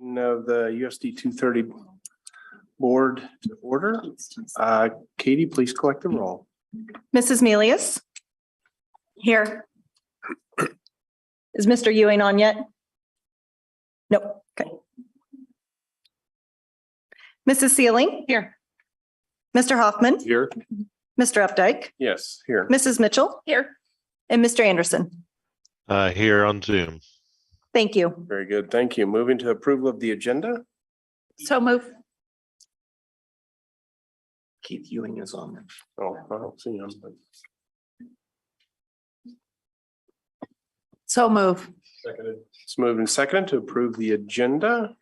No, the USD230 board to order. Katie, please collect the roll. Mrs. Milius? Here. Is Mr. Ewing on yet? Nope. Okay. Mrs. Sealing? Here. Mr. Hoffman? Here. Mr. Updike? Yes, here. Mrs. Mitchell? Here. And Mr. Anderson? Here on Zoom. Thank you. Very good. Thank you. Moving to approval of the agenda. So move. Keith Ewing is on there. Oh, I don't see him, but So move. it's moved and seconded to approve the agenda.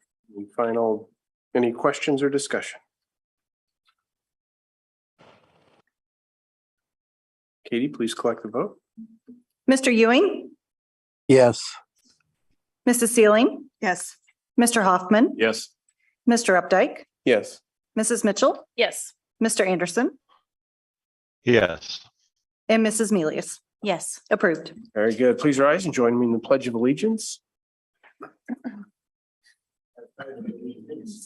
Any questions or discussion? Katie, please collect the vote. Mr. Ewing? Yes. Mrs. Sealing? Yes. Mr. Hoffman? Yes. Mr. Updike? Yes. Mrs. Mitchell? Yes. Mr. Anderson? Yes. And Mrs. Milius? Yes. Approved. Very good. Please rise and join me in the Pledge of Allegiance.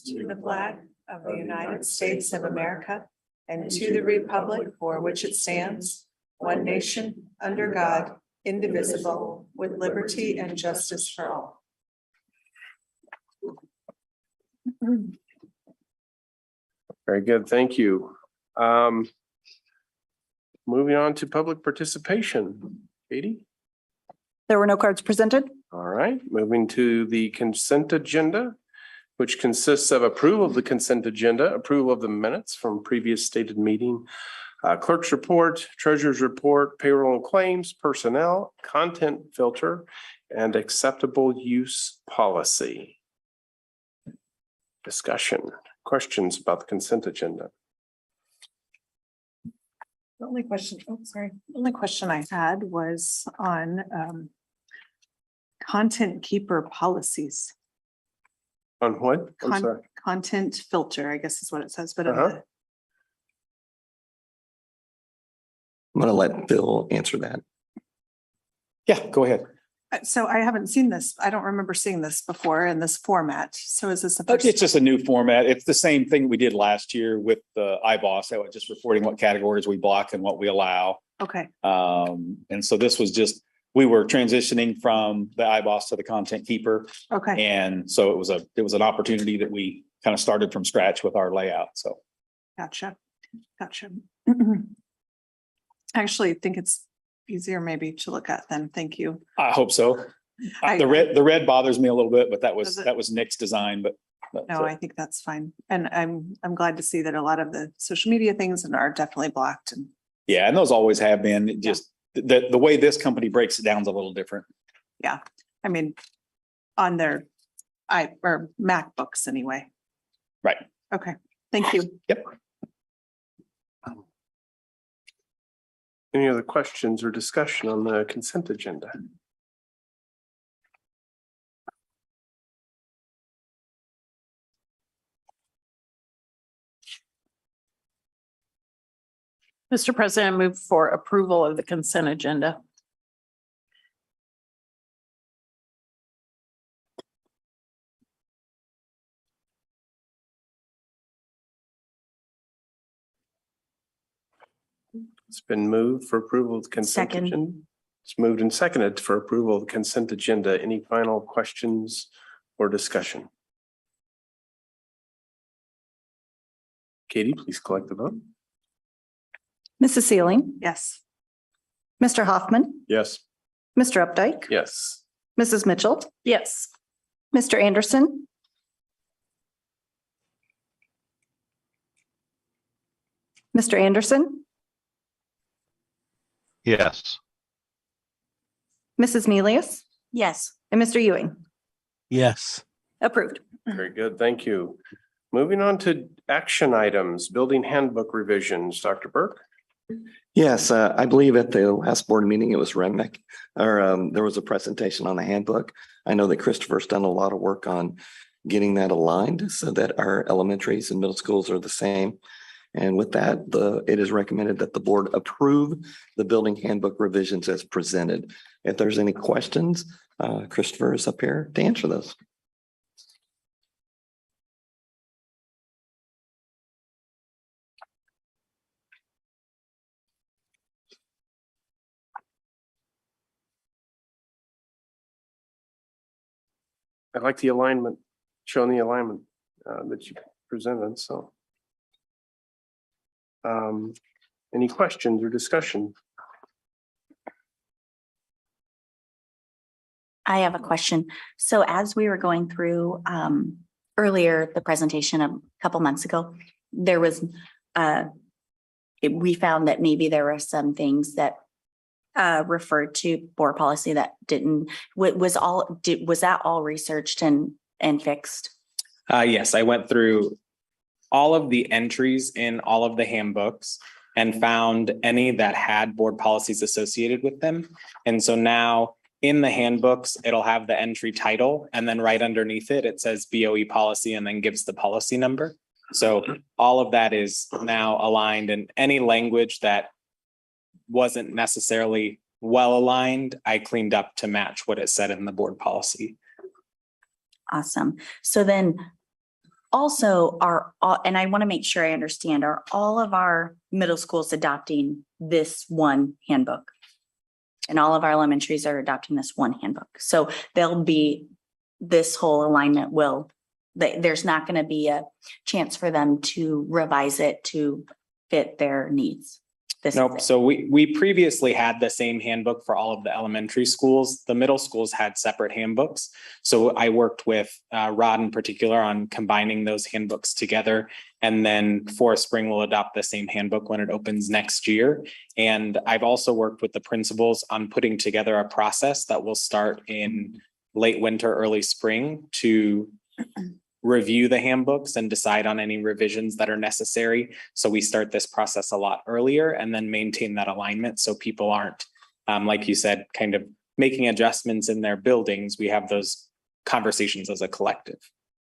To the flag of the United States of America and to the republic for which it stands, one nation, under God, indivisible, with liberty and justice for all. Very good. Thank you. Moving on to public participation. Katie? There were no cards presented? All right, moving to the consent agenda, which consists of approval of the consent agenda, approval of the minutes from previous stated meeting, clerk's report, treasurer's report, payroll and claims, personnel, content filter, and acceptable use policy. Discussion, questions about the consent agenda? The only question, the only question I had was on content keeper policies. On what? I'm sorry. Content filter, I guess is what it says, but Uh-huh. I'm gonna let Bill answer that. Yeah, go ahead. so I haven't seen this. I don't remember seeing this before in this format. So is this the first? It's just a new format. It's the same thing we did last year with the iBoss. That was just reporting what categories we block and what we allow. Okay, And so this was just, we were transitioning from the iBoss to the content keeper. okay, And so it was an opportunity that we kind of started from scratch with our layout. So gotcha. I actually think it's easier maybe to look at then. Thank you. I hope so. I- The red bothers me a little bit, but that Does it? was Nick's design, but. No, I think that's fine. And I'm glad to see that a lot of the social media things are definitely blocked and Yeah, and those always have been. It just the way this company breaks it down is a little different. I mean, on their or MacBooks anyway. Right. Okay, thank you. Yep. Any other questions or discussion on the consent agenda? Mr. President, I move for approval of the consent agenda. It's been moved for approval of the consent Second. agenda. It's moved and seconded for approval of the consent agenda. Any final questions or discussion? Katie, please collect the vote. Mrs. Sealing? Yes, Mr. Hoffman? Yes. Mr. Updike? Yes. Mrs. Mitchell? Yes. Mr. Anderson? Mr. Anderson? Yes. Mrs. Milius? Yes. And Mr. Ewing? Yes. Approved. Very good. Thank you. Moving on to action items, building handbook revisions. Dr. Burke? Yes, I believe at the last board meeting, it was Remick, or there was a presentation on the handbook. I know that Christopher's done a lot of work on getting that aligned so that our elementaries and middle schools are the same. And with that, it is recommended that the board approve the building handbook revisions as presented. If there's any questions, Christopher is up here to answer those. I like the alignment, showing the alignment that you presented, so. Any questions or discussion? I have a question. So as we were going through earlier, the presentation a couple months ago, there was we found that maybe there were some things that referred to board policy that didn't, was that all researched and fixed? Yes, I went through all of the entries in all of the handbooks and found any that had board policies associated with them. And so now in the handbooks, it'll have the entry title, and then right underneath it, it says BOE policy and then gives the policy number. So all of that is now aligned, and any language that wasn't necessarily well aligned, I cleaned up to match what it said in the board policy. Awesome. So then also and I want to make sure I understand, are all of our middle schools adopting this one handbook? And all of our elementaries are adopting this one handbook. So there'll be this whole alignment there's not going to be a chance for them to revise it to fit their needs. Nope. So we previously had the same handbook for all of the elementary schools. The middle schools had separate handbooks. So I worked with Rod in particular on combining those handbooks together. And then Forest Spring will adopt the same handbook when it opens next year. And I've also worked with the principals on putting together a process that will start in late winter, early spring to review the handbooks and decide on any revisions that are necessary. So we start this process a lot earlier and then maintain that alignment so people aren't, like you said, kind of making adjustments in their buildings. We have those conversations as a collective.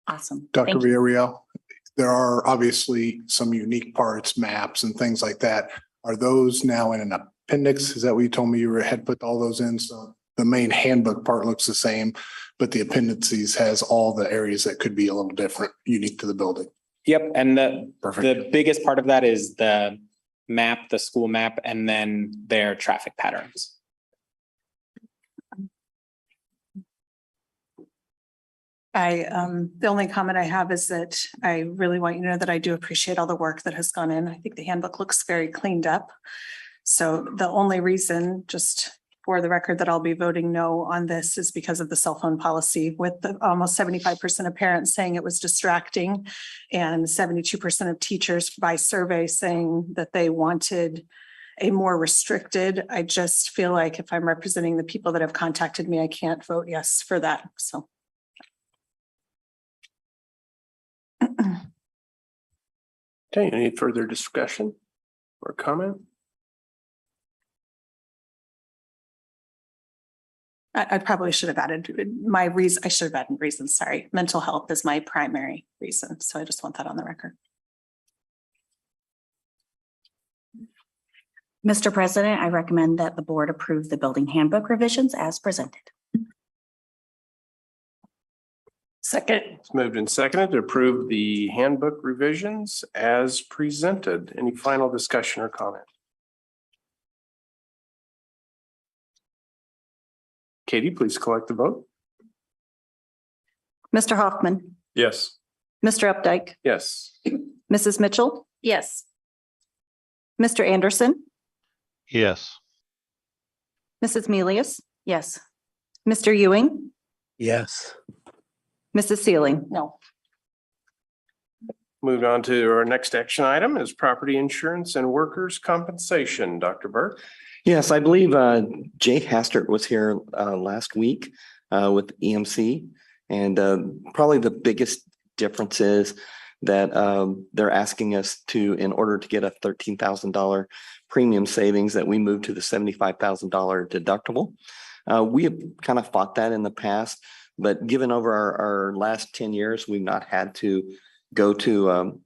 Awesome. Dr. Thank you. Villarreal, there are obviously some unique parts, maps and things like that. Are those now in an appendix? Is that what you told me you had put all those in? So the main handbook part looks the same, but the appendices has all the areas that could be a little different, unique to the building. Yep. And the Perfect. biggest part of that is the map, the school map, and then their traffic patterns. The only comment I have is that I really want you to know that I do appreciate all the work that has gone in. I think the handbook looks very cleaned up. So the only reason, just for the record, that I'll be voting no on this is because of the cell phone policy, with the almost 75% of parents saying it was distracting and 72% of teachers by survey saying that they wanted a more restricted. I just feel like if I'm representing the people that have contacted me, I can't vote yes for that. So. Okay, any further discussion or comment? I probably should have added my reason. I should have added reasons. Sorry. Mental health is my primary reason. So I just want that on the record. Mr. President, I recommend that the board approve the building handbook revisions as presented. Second. It's moved and seconded to approve the handbook revisions as presented. Any final discussion or comment? Katie, please collect the vote. Mr. Hoffman, Yes. Mr. Updike, Yes. Mrs. Mitchell, Yes. Mr. Anderson, Yes. Mrs. Milius, Yes. Mr. Ewing, Yes. Mrs. Sealing. No. Moved on to our next action item is property insurance and workers' compensation. Dr. Burke. Yes, I believe Jay Hastert was here last week with EMC. And probably the biggest difference is that they're asking us to, in order to get a $13,000 premium savings, that we move to the $75,000 deductible. We have kind of fought that in the past, but given over our last 10 years, we've not had to go to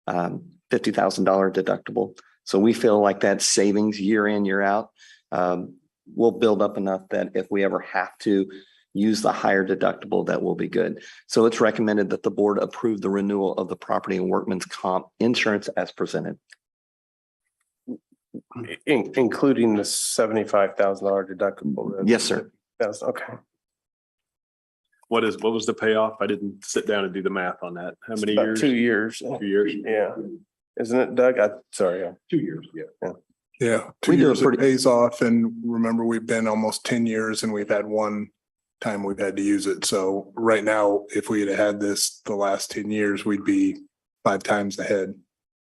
$50,000 deductible. So we feel like that savings year in, year out will build up enough that if we ever have to use the higher deductible, that will be good. So it's recommended that the board approve the renewal of the property and workman's comp insurance as presented. Including the $75,000 deductible. Yes, sir. That's okay. What was the payoff? I didn't sit down and do the math on that. How many About years? 2 years. 2 years? Yeah. Isn't it, Doug? Sorry. 2 years, yeah. Yeah, We 2 do a years it pretty- pays off, and remember, we've been almost 10 years and we've had one time we've had to use it. So right now, if we had this the last 10 years, we'd be 5 times ahead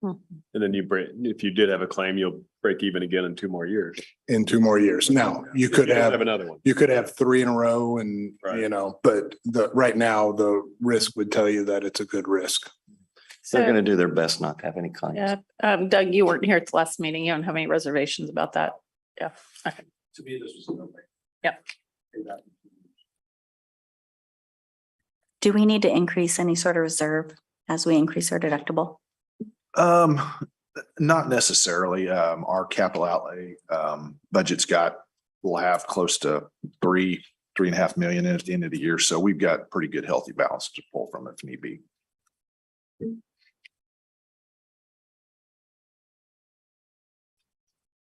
And then if you did have a claim, you'll break even again in 2 more years. in 2 more years. Now, you could don't have, another one. you could have 3 in a row and, Right. but right now, the risk would tell you that it's a good risk. They're going to do their best not to have any claims. Yeah, Doug, you weren't here at the last meeting. You don't have any reservations about that? Yeah, okay. To me, this was a no-brainer. Yep. Do we need to increase any sort of reserve as we increase our deductible? Not necessarily. Our capital outlay, we'll have close to 3.5 million at the end of the year. So we've got pretty good healthy balance to pull from if need be.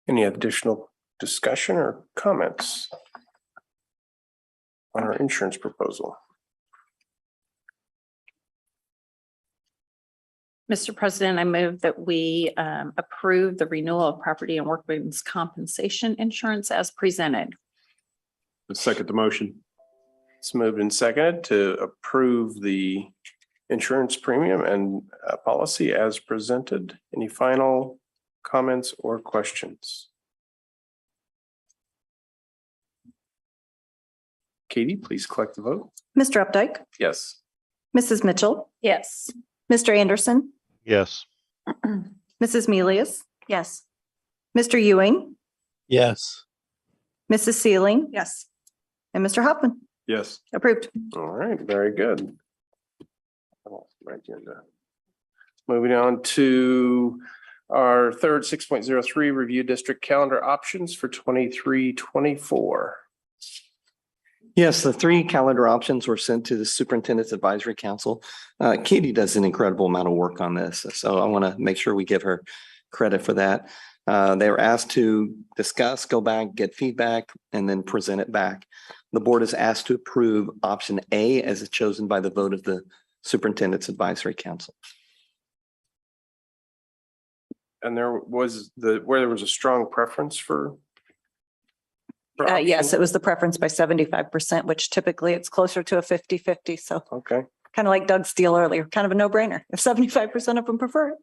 Any additional discussion or comments on our insurance proposal? Mr. President, I move that we approve the renewal of property and workman's compensation insurance as presented. Let's second the motion. It's moved and seconded to approve the insurance premium and policy as presented. Any final comments or questions? Katie, please collect the vote. Mr. Updike, Yes. Mrs. Mitchell, Yes. Mr. Anderson, Yes. Mrs. Milius, Yes. Mr. Ewing, Yes. Mrs. Sealing, Yes. and Mr. Hoffman. Yes. Approved. All right, very good. My agenda. Moving on to our third 6.03 review district calendar options for 23-24. Yes, the 3 calendar options were sent to the Superintendent's Advisory Council. Katie does an incredible amount of work on this, so I want to make sure we give her credit for that. They were asked to discuss, go back, get feedback, and then present it back. The board is asked to approve option A as it's chosen by the vote of the Superintendent's Advisory Council. And there was where there was a strong preference for. Yes, it was the preference by 75%, which typically it's closer to a 50-50. So Okay, kind of like Doug's deal earlier, kind of a no-brainer. If 75% of them prefer it.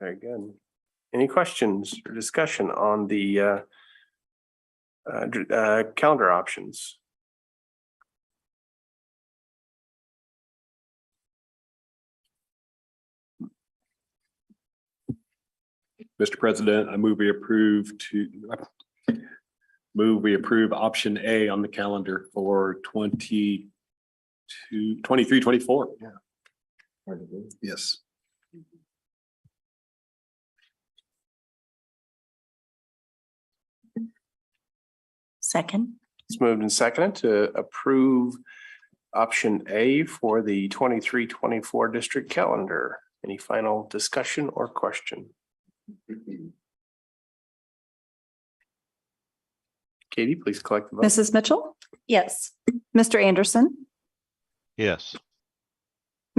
very good. Any questions or discussion on the calendar options? Mr. President, I move we approve option A on the calendar for 23-24. Yeah. Yes. Second. It's moved and seconded to approve option A for the 23-24 district calendar. Any final discussion or question? Katie, please collect the vote. Mrs. Mitchell, Yes. Mr. Anderson, Yes.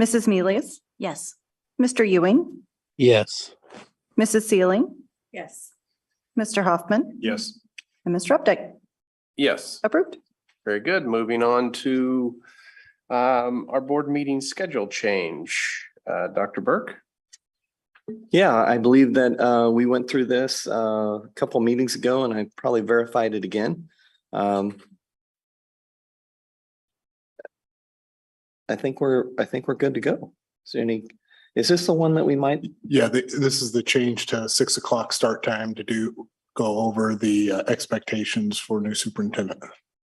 Mrs. Milius, Yes. Mr. Ewing, Yes. Mrs. Sealing, Yes. Mr. Hoffman, Yes. and Mr. Updike. Yes, Approved. very good. Moving on to our board meeting schedule change. Dr. Burke? Yeah, I believe that we went through this a couple meetings ago and I probably verified it again. I think we're good to go. Is this the one that we might? Yeah, this is the change to 6 o'clock start time to go over the expectations for new superintendent.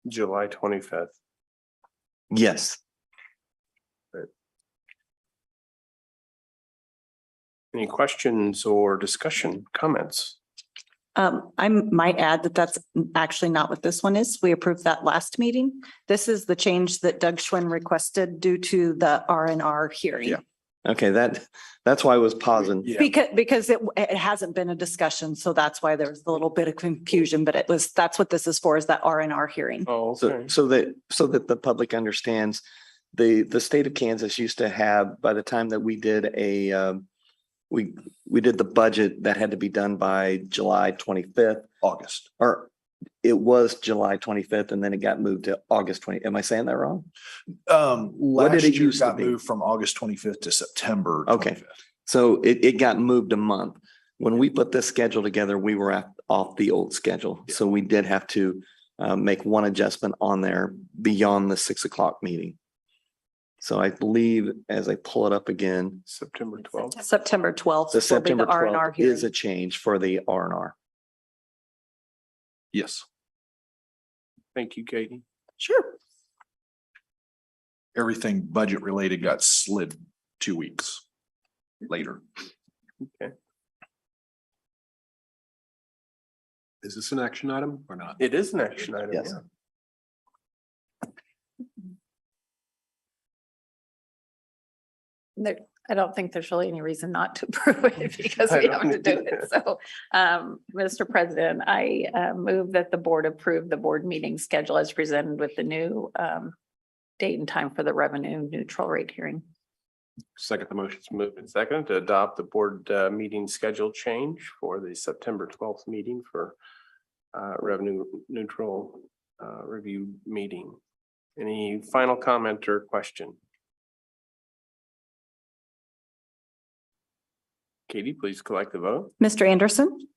July 25th. Yes. Any questions or discussion, comments? I might add that that's actually not what this one is. We approved that last meeting. This is the change that Doug Schwinn requested due to the R&R hearing. Yeah. Okay, that's why I was pausing. Yeah. Because it hasn't been a discussion, so that's why there's a little bit of confusion, but that's what this is for, is that R&R hearing. Oh, So, okay. so that the public understands, the state of Kansas used to have, by the time that we did we did the budget that had to be done by July 25th, August. or it was July 25th and then it got moved to August 20. Am I saying that wrong? What did Last it year used to got be? moved from August 25th to September Okay. 25th. So it got moved a month. When we put this schedule together, we were off the old schedule. So we did have to make one adjustment on there beyond the 6 o'clock meeting. So I believe as I pull it up again, September 12th. September 12th. the will be September R&R 12th hearing. is a change for the R&R. Yes. Thank you, Katie. Sure. Everything budget related got slid 2 weeks later. Is this an action item or not? It is an action item. Yes. Yeah. I don't think there's really any reason not to approve it because I we don't have to do either. it. So, Mr. President, I move that the board approve the board meeting schedule as presented with the new date and time for the revenue neutral rate hearing. Second, the motion's moved and second to adopt the board meeting schedule change for the September 12th meeting for revenue neutral review meeting. Any final comment or question? Katie, please collect the vote. Mr. Anderson,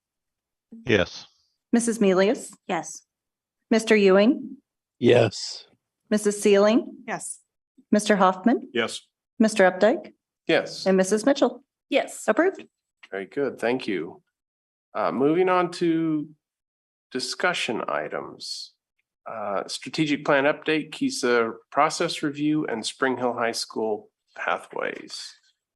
Yes. Mrs. Milius, Yes. Mr. Ewing, Yes. Mrs. Sealing, Yes. Mr. Hoffman, Yes. Mr. Updike, Yes, and Mrs. Mitchell. Yes. Approved. very good. Thank you. Moving on to discussion items. Strategic plan update, KISA process review, and Spring Hill High School pathways.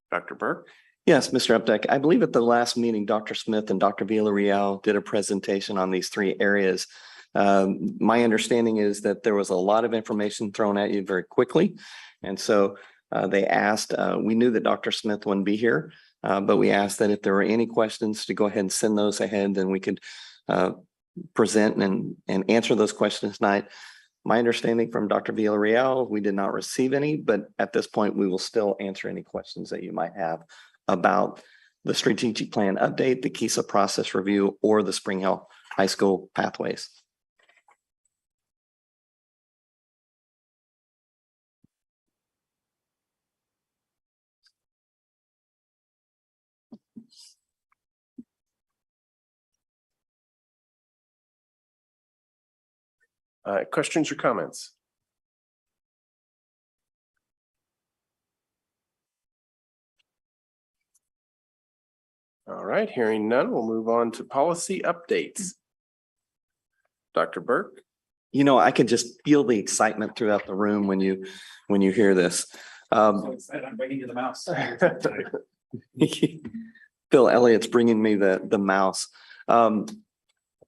Dr. Burke? Yes, Mr. Updike. I believe at the last meeting, Dr. Smith and Dr. Villarreal did a presentation on these three areas. My understanding is that there was a lot of information thrown at you very quickly. And so they asked, we knew that Dr. Smith wouldn't be here, but we asked that if there were any questions to go ahead and send those ahead, then we could present and answer those questions tonight. My understanding from Dr. Villarreal, we did not receive any, but at this point, we will still answer any questions that you might have about the strategic plan update, the KISA process review, or the Spring Hill High School pathways. Questions or comments? All right, hearing none, we'll move on to policy updates. Dr. Burke? You know, I could just feel the excitement throughout the room when you hear this. I'm bringing you the mouse. Phil Elliott's bringing me the mouse.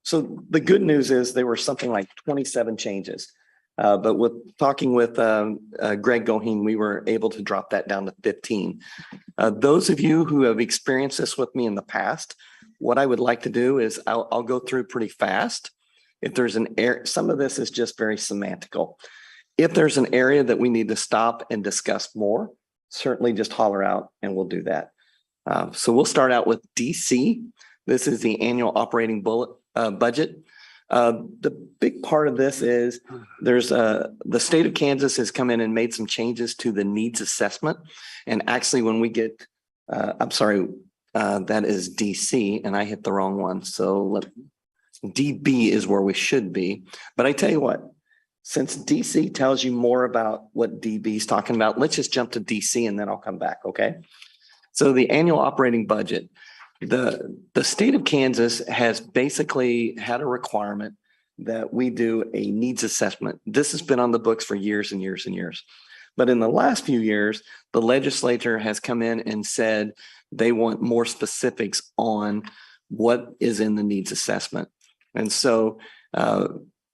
So the good news is there were something like 27 changes. But with talking with Greg Goheen, we were able to drop that down to 15. Those of you who have experienced this with me in the past, what I would like to do is I'll go through pretty fast. If there's an area, some of this is just very semantical. If there's an area that we need to stop and discuss more, certainly just holler out and we'll do that. So we'll start out with DC. This is the annual operating budget. The big part of this is there's the state of Kansas has come in and made some changes to the needs assessment. And actually when we get, I'm sorry, that is DC and I hit the wrong one. So DB is where we should be. But I tell you what, since DC tells you more about what DB is talking about, let's just jump to DC and then I'll come back. Okay. So the annual operating budget, the state of Kansas has basically had a requirement that we do a needs assessment. This has been on the books for years and years and years. But in the last few years, the legislature has come in and said they want more specifics on what is in the needs assessment. And so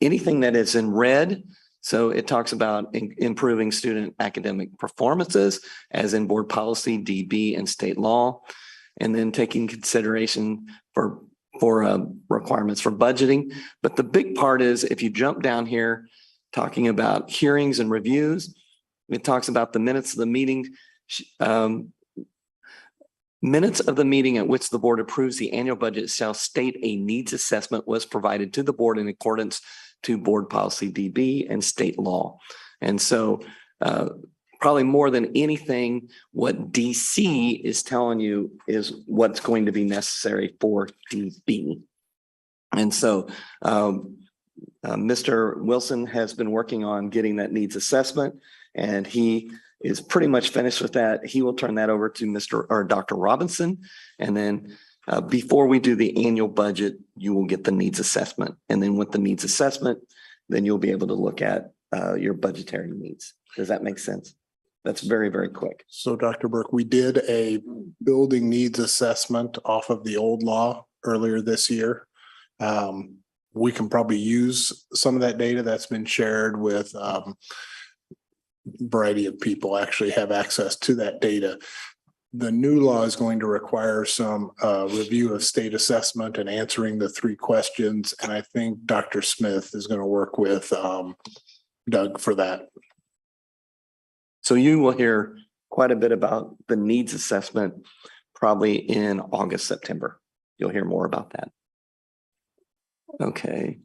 anything that is in red, So it talks about improving student academic performances as in board policy, DB, and state law, and then taking consideration for requirements for budgeting. But the big part is if you jump down here, talking about hearings and reviews, it talks about the minutes of the meeting, minutes of the meeting at which the board approves the annual budget shall state a needs assessment was provided to the board in accordance to board policy DB and state law. And so probably more than anything, what DC is telling you is what's going to be necessary for DB. And so Mr. Wilson has been working on getting that needs assessment, and he is pretty much finished with that. He will turn that over to Dr. Robinson. And then before we do the annual budget, you will get the needs assessment. And then with the needs assessment, then you'll be able to look at your budgetary needs. Does that make sense? That's very, very quick. So Dr. Burke, we did a building needs assessment off of the old law earlier this year. We can probably use some of that data that's been shared with variety of people actually have access to that data. The new law is going to require some review of state assessment and answering the 3 questions. And I think Dr. Smith is going to work with Doug for that. So you will hear quite a bit about the needs assessment probably in August, September. You'll hear more about that. Okay.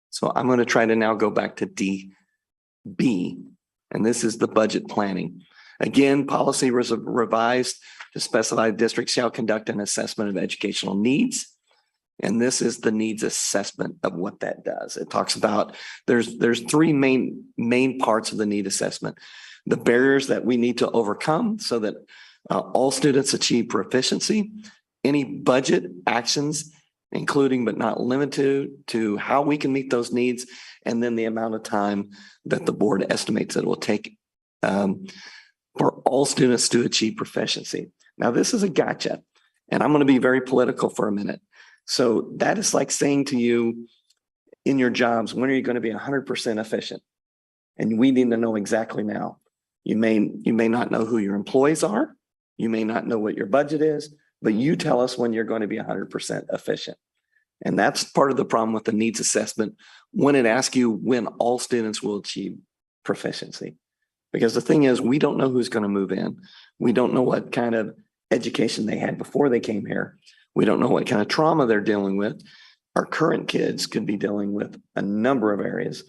So I'm going to try to now go back to DB, and this is the budget planning. Again, policy was revised to specify districts shall conduct an assessment of educational needs. And this is the needs assessment of what that does. It talks about there's 3 main parts of the need assessment. The barriers that we need to overcome so that all students achieve proficiency, any budget actions, including but not limited to how we can meet those needs, and then the amount of time that the board estimates it will take for all students to achieve proficiency. Now, this is a gotcha, and I'm going to be very political for a minute. So that is like saying to you in your jobs, when are you going to be 100% efficient? And we need to know exactly now. You may not know who your employees are. You may not know what your budget is, but you tell us when you're going to be 100% efficient. And that's part of the problem with the needs assessment when it asks you when all students will achieve proficiency. Because the thing is, we don't know who's going to move in. We don't know what kind of education they had before they came here. We don't know what kind of trauma they're dealing with. Our current kids could be dealing with a number of areas,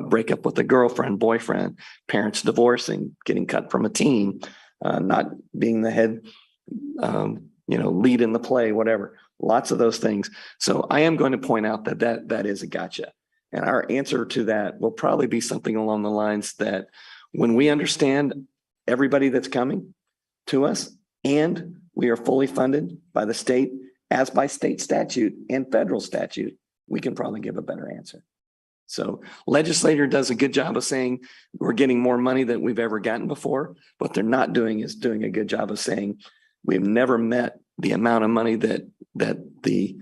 breakup with a girlfriend, boyfriend, parents divorcing, getting cut from a team, not being the head, lead in the play, whatever, lots of those things. So I am going to point out that is a gotcha. And our answer to that will probably be something along the lines that when we understand everybody that's coming to us and we are fully funded by the state as by state statute and federal statute, we can probably give a better answer. So legislator does a good job of saying we're getting more money than we've ever gotten before. What they're not doing is doing a good job of saying we've never met the amount of money that the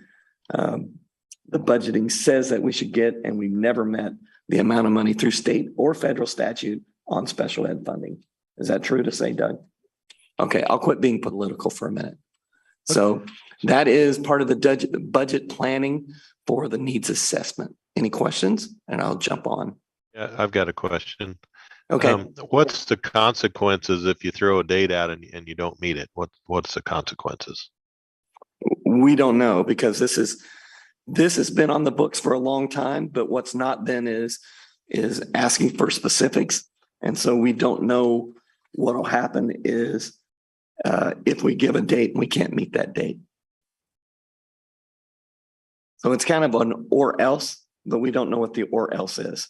budgeting says that we should get, and we've never met the amount of money through state or federal statute on special ed funding. Is that true to say, Doug? Okay, I'll quit being political for a minute. So that is part of the budget planning for the needs assessment. Any questions? And I'll jump on. Yeah, I've got a question. Okay. What's the consequences if you throw a date out and you don't meet it? What's the consequences? We don't know, because this has been on the books for a long time, but what's not been is asking for specifics. And so we don't know what will happen is if we give a date and we can't meet that date. So it's kind of an or else, but we don't know what the or else is.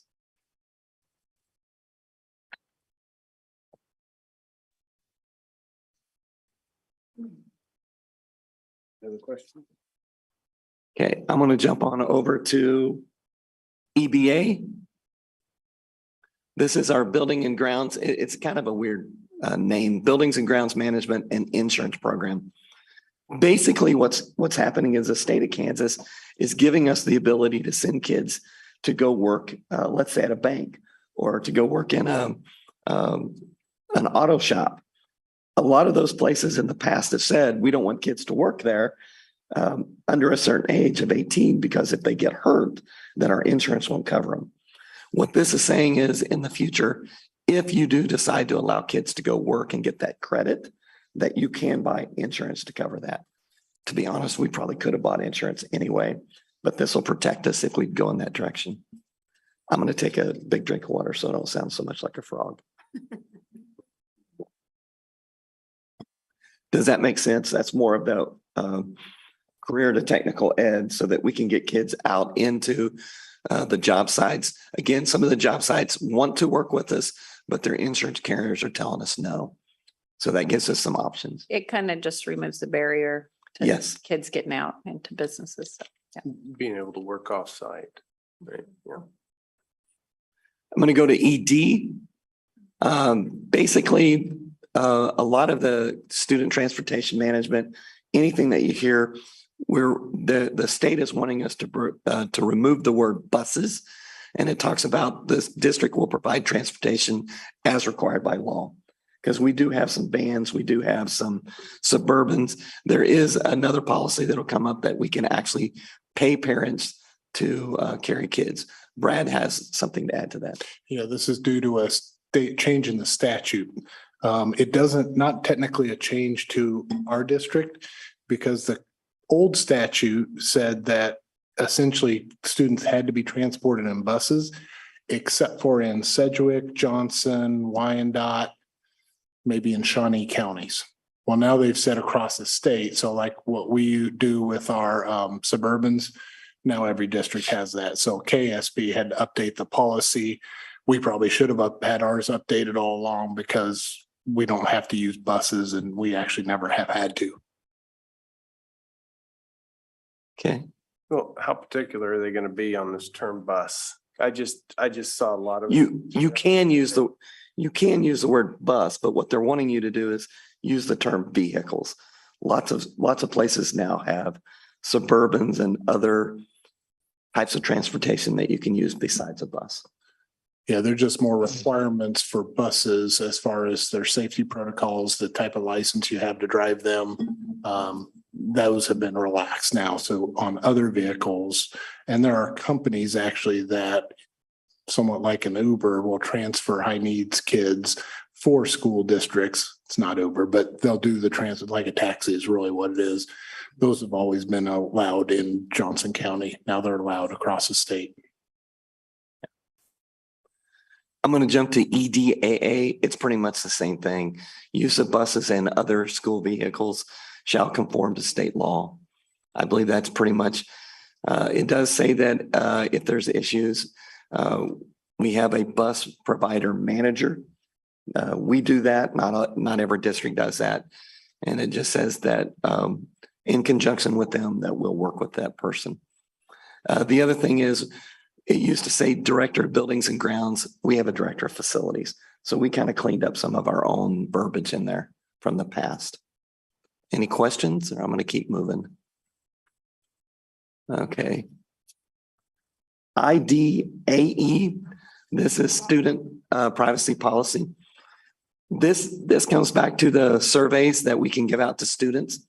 Other question? Okay, I'm going to jump on over to EBA. This is our building and grounds. It's kind of a weird name, Buildings and Grounds Management and Insurance Program. Basically, what's happening is the state of Kansas is giving us the ability to send kids to go work, let's say at a bank, or to go work in an auto shop. A lot of those places in the past have said, we don't want kids to work there under a certain age of 18, because if they get hurt, then our insurance won't cover them. What this is saying is, in the future, if you do decide to allow kids to go work and get that credit, that you can buy insurance to cover that. To be honest, we probably could have bought insurance anyway, but this will protect us if we go in that direction. I'm going to take a big drink of water so I don't sound so much like a frog. Does that make sense? That's more about career to technical ed, so that we can get kids out into the job sites. Again, some of the job sites want to work with us, but their insurance carriers are telling us no. So that gives us some options. It kind of just removes the barrier to Yes. kids getting out into businesses. So, Being able to work off-site, right? Yeah. I'm going to go to ED. Basically, a lot of the student transportation management, anything that you hear, the state is wanting us to remove the word buses, and it talks about this district will provide transportation as required by law. Because we do have some vans, we do have some Suburbans. There is another policy that'll come up that we can actually pay parents to carry kids. Brad has something to add to that. Yeah, this is due to a state change in the statute. It doesn't, not technically a change to our district, because the old statute said that essentially students had to be transported in buses, except for in Sedgwick, Johnson, Wyandotte, maybe in Shawnee counties. Well, now they've said across the state. So like what we do with our Suburbans, now every district has that. So KSB had to update the policy. We probably should have had ours updated all along, because we don't have to use buses, and we actually never have had to. Okay. Well, how particular are they going to be on this term bus? I just saw a lot of. You can use the word bus, but what they're wanting you to do is use the term vehicles. Lots of places now have Suburbans and other types of transportation that you can use besides a bus. Yeah, they're just more requirements for buses as far as their safety protocols, the type of license you have to drive them. Those have been relaxed now. So on other vehicles, and there are companies actually that, somewhat like an Uber, will transfer high needs kids for school districts. It's not Uber, but they'll do the transit like a taxi is really what it is. Those have always been allowed in Johnson County. Now they're allowed across the state. I'm going to jump to EDAA. It's pretty much the same thing. Use of buses and other school vehicles shall conform to state law. I believe that's pretty much, it does say that if there's issues, we have a bus provider manager. We do that. Not every district does that. And it just says that in conjunction with them, that we'll work with that person. The other thing is, it used to say director of buildings and grounds. We have a director of facilities. So we kind of cleaned up some of our own verbiage in there from the past. Any questions? Or I'm going to keep moving. Okay. IDAE, this is student privacy policy. This comes back to the surveys that we can give out to students.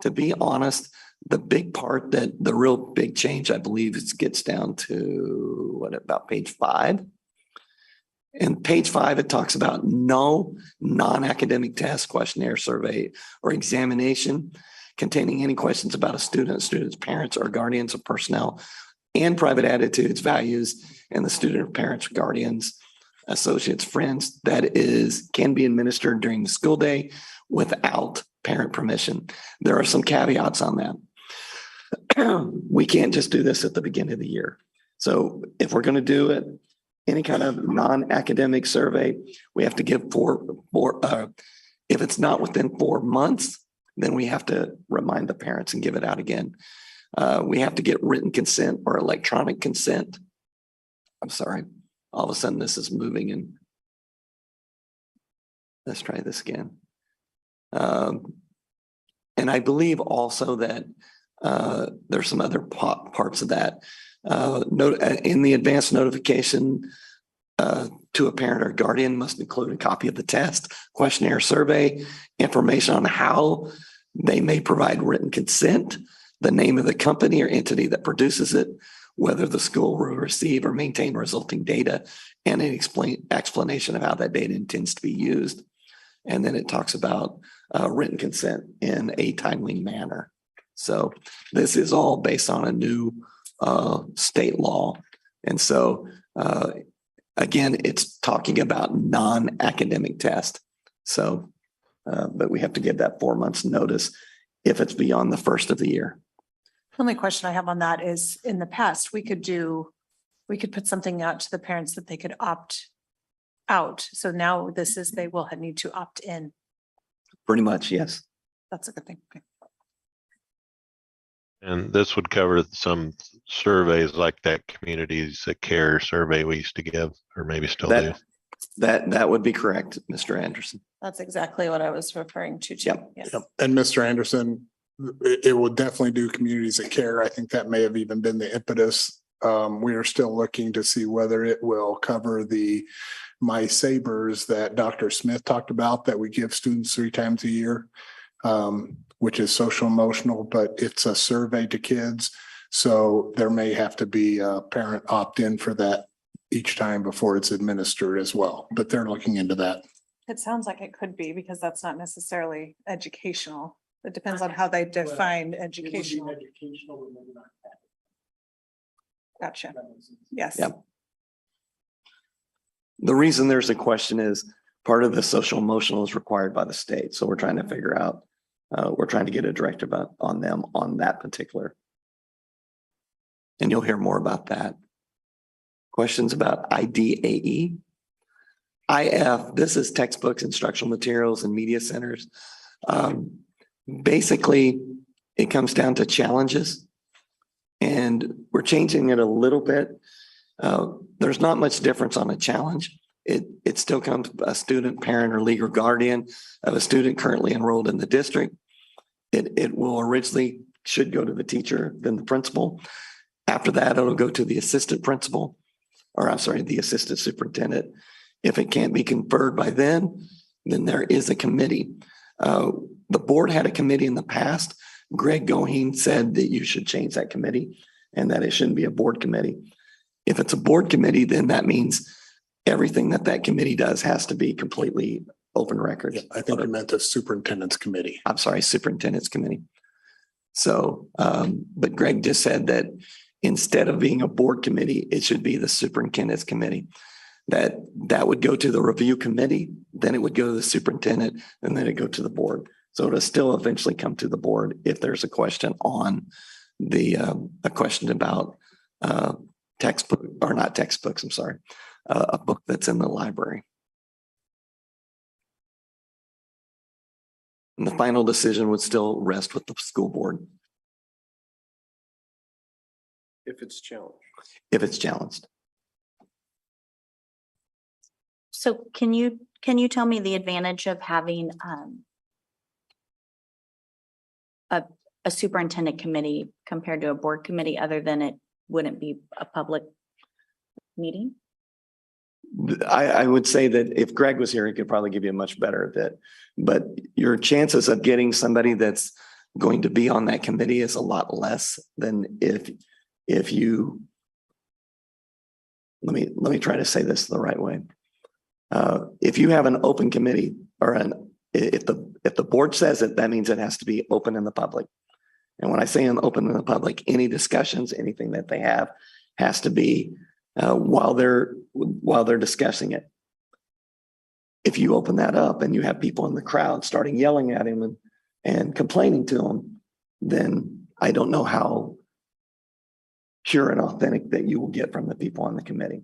To be honest, the big part, that the real big change, I believe, gets down to about page 5. And page 5, it talks about no non-academic test, questionnaire, survey, or examination containing any questions about a student's parents or guardians of personnel, and private attitudes, values, and the student or parents, guardians, associates, friends, that can be administered during the school day without parent permission. There are some caveats on that. We can't just do this at the beginning of the year. So if we're going to do it, any kind of non-academic survey, we have to give if it's not within 4 months, then we have to remind the parents and give it out again. We have to get written consent or electronic consent. I'm sorry. All of a sudden this is moving, and let's try this again. And I believe also that there's some other parts of that. In the advanced notification to a parent or guardian must include a copy of the test, questionnaire, survey, information on how they may provide written consent, the name of the company or entity that produces it, whether the school will receive or maintain resulting data, and an explanation of how that data intends to be used. And then it talks about written consent in a timely manner. So this is all based on a new state law. And so again, it's talking about non-academic tests. So, but we have to give that 4 months notice if it's beyond the first of the year. The only question I have on that is, in the past, we could put something out to the parents that they could opt out. So now this is, they will need to opt in. Pretty much, yes. That's a good thing. Okay. And this would cover some surveys like that Communities That Care survey we used to give, or maybe still do. That would be correct, Mr. Anderson. That's exactly what I was referring to. Too. Yep. Yes. Yep. And Mr. Anderson, it will definitely do communities that care. I think that may have even been the impetus. We are still looking to see whether it will cover the My Sabers that Dr. Smith talked about that we give students 3 times a year, which is social emotional, but it's a survey to kids. So there may have to be a parent opt-in for that each time before it's administered as well, but they're looking into that. It sounds like it could be, because that's not necessarily educational. It depends on how they define educational. Gotcha. Yes. Yep. The reason there's a question is part of the social emotional is required by the state. So we're trying to figure out, we're trying to get a directive on them on that particular. And you'll hear more about that. Questions about IDAE? IF, this is textbooks, instructional materials, and media centers. Basically, it comes down to challenges. And we're changing it a little bit. There's not much difference on a challenge. It still comes a student, parent, or legal guardian of a student currently enrolled in the district. It will originally should go to the teacher, then the principal. After that, it'll go to the assistant principal, or I'm sorry, the assistant superintendent. If it can't be conferred by then there is a committee. The board had a committee in the past. Greg Goheen said that you should change that committee and that it shouldn't be a board committee. If it's a board committee, then that means everything that committee does has to be completely open record. Yeah, I think you meant the superintendent's committee. I'm sorry, superintendent's committee. So, but Greg just said that instead of being a board committee, it should be the superintendent's committee. That would go to the review committee, then it would go to the superintendent, and then it go to the board. So it'll still eventually come to the board if there's a question on a question about textbook, or not textbooks, I'm sorry, a book that's in the library. And the final decision would still rest with the school board If it's challenged. if it's challenged. So can you tell me the advantage of having a superintendent committee compared to a board committee, other than it wouldn't be a public meeting? I would say that if Greg was here, he could probably give you a much better bit, but your chances of getting somebody that's going to be on that committee is a lot less than if you, let me try to say this the right way. If you have an open committee or if the board says it, that means it has to be open in the public. And when I say open in the public, any discussions, anything that they have has to be while they're discussing it. If you open that up and you have people in the crowd starting yelling at him and complaining to him, then I don't know how pure and authentic that you will get from the people on the committee.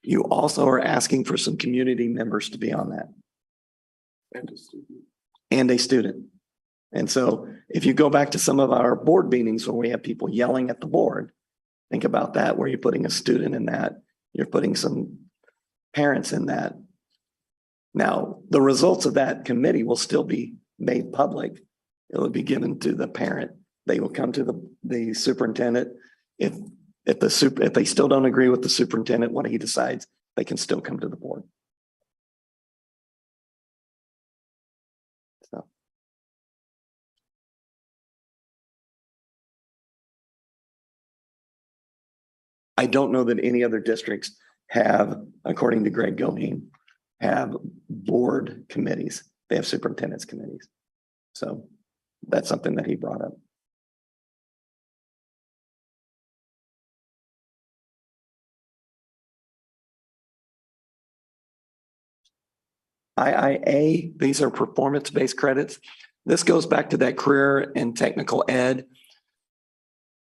You also are asking for some community members to be on that. And a student. And so if you go back to some of our board meetings where we have people yelling at the board, think about that, where you're putting a student in that, you're putting some parents in that. Now, the results of that committee will still be made public. It will be given to the parent. They will come to the superintendent. If if they still don't agree with the superintendent, what he decides, they can still come to the board. So. I don't know that any other districts have, according to Greg Goheen, have board committees. They have superintendent's committees. So that's something that he brought up. IIA, these are performance-based credits. This goes back to that career and technical ed.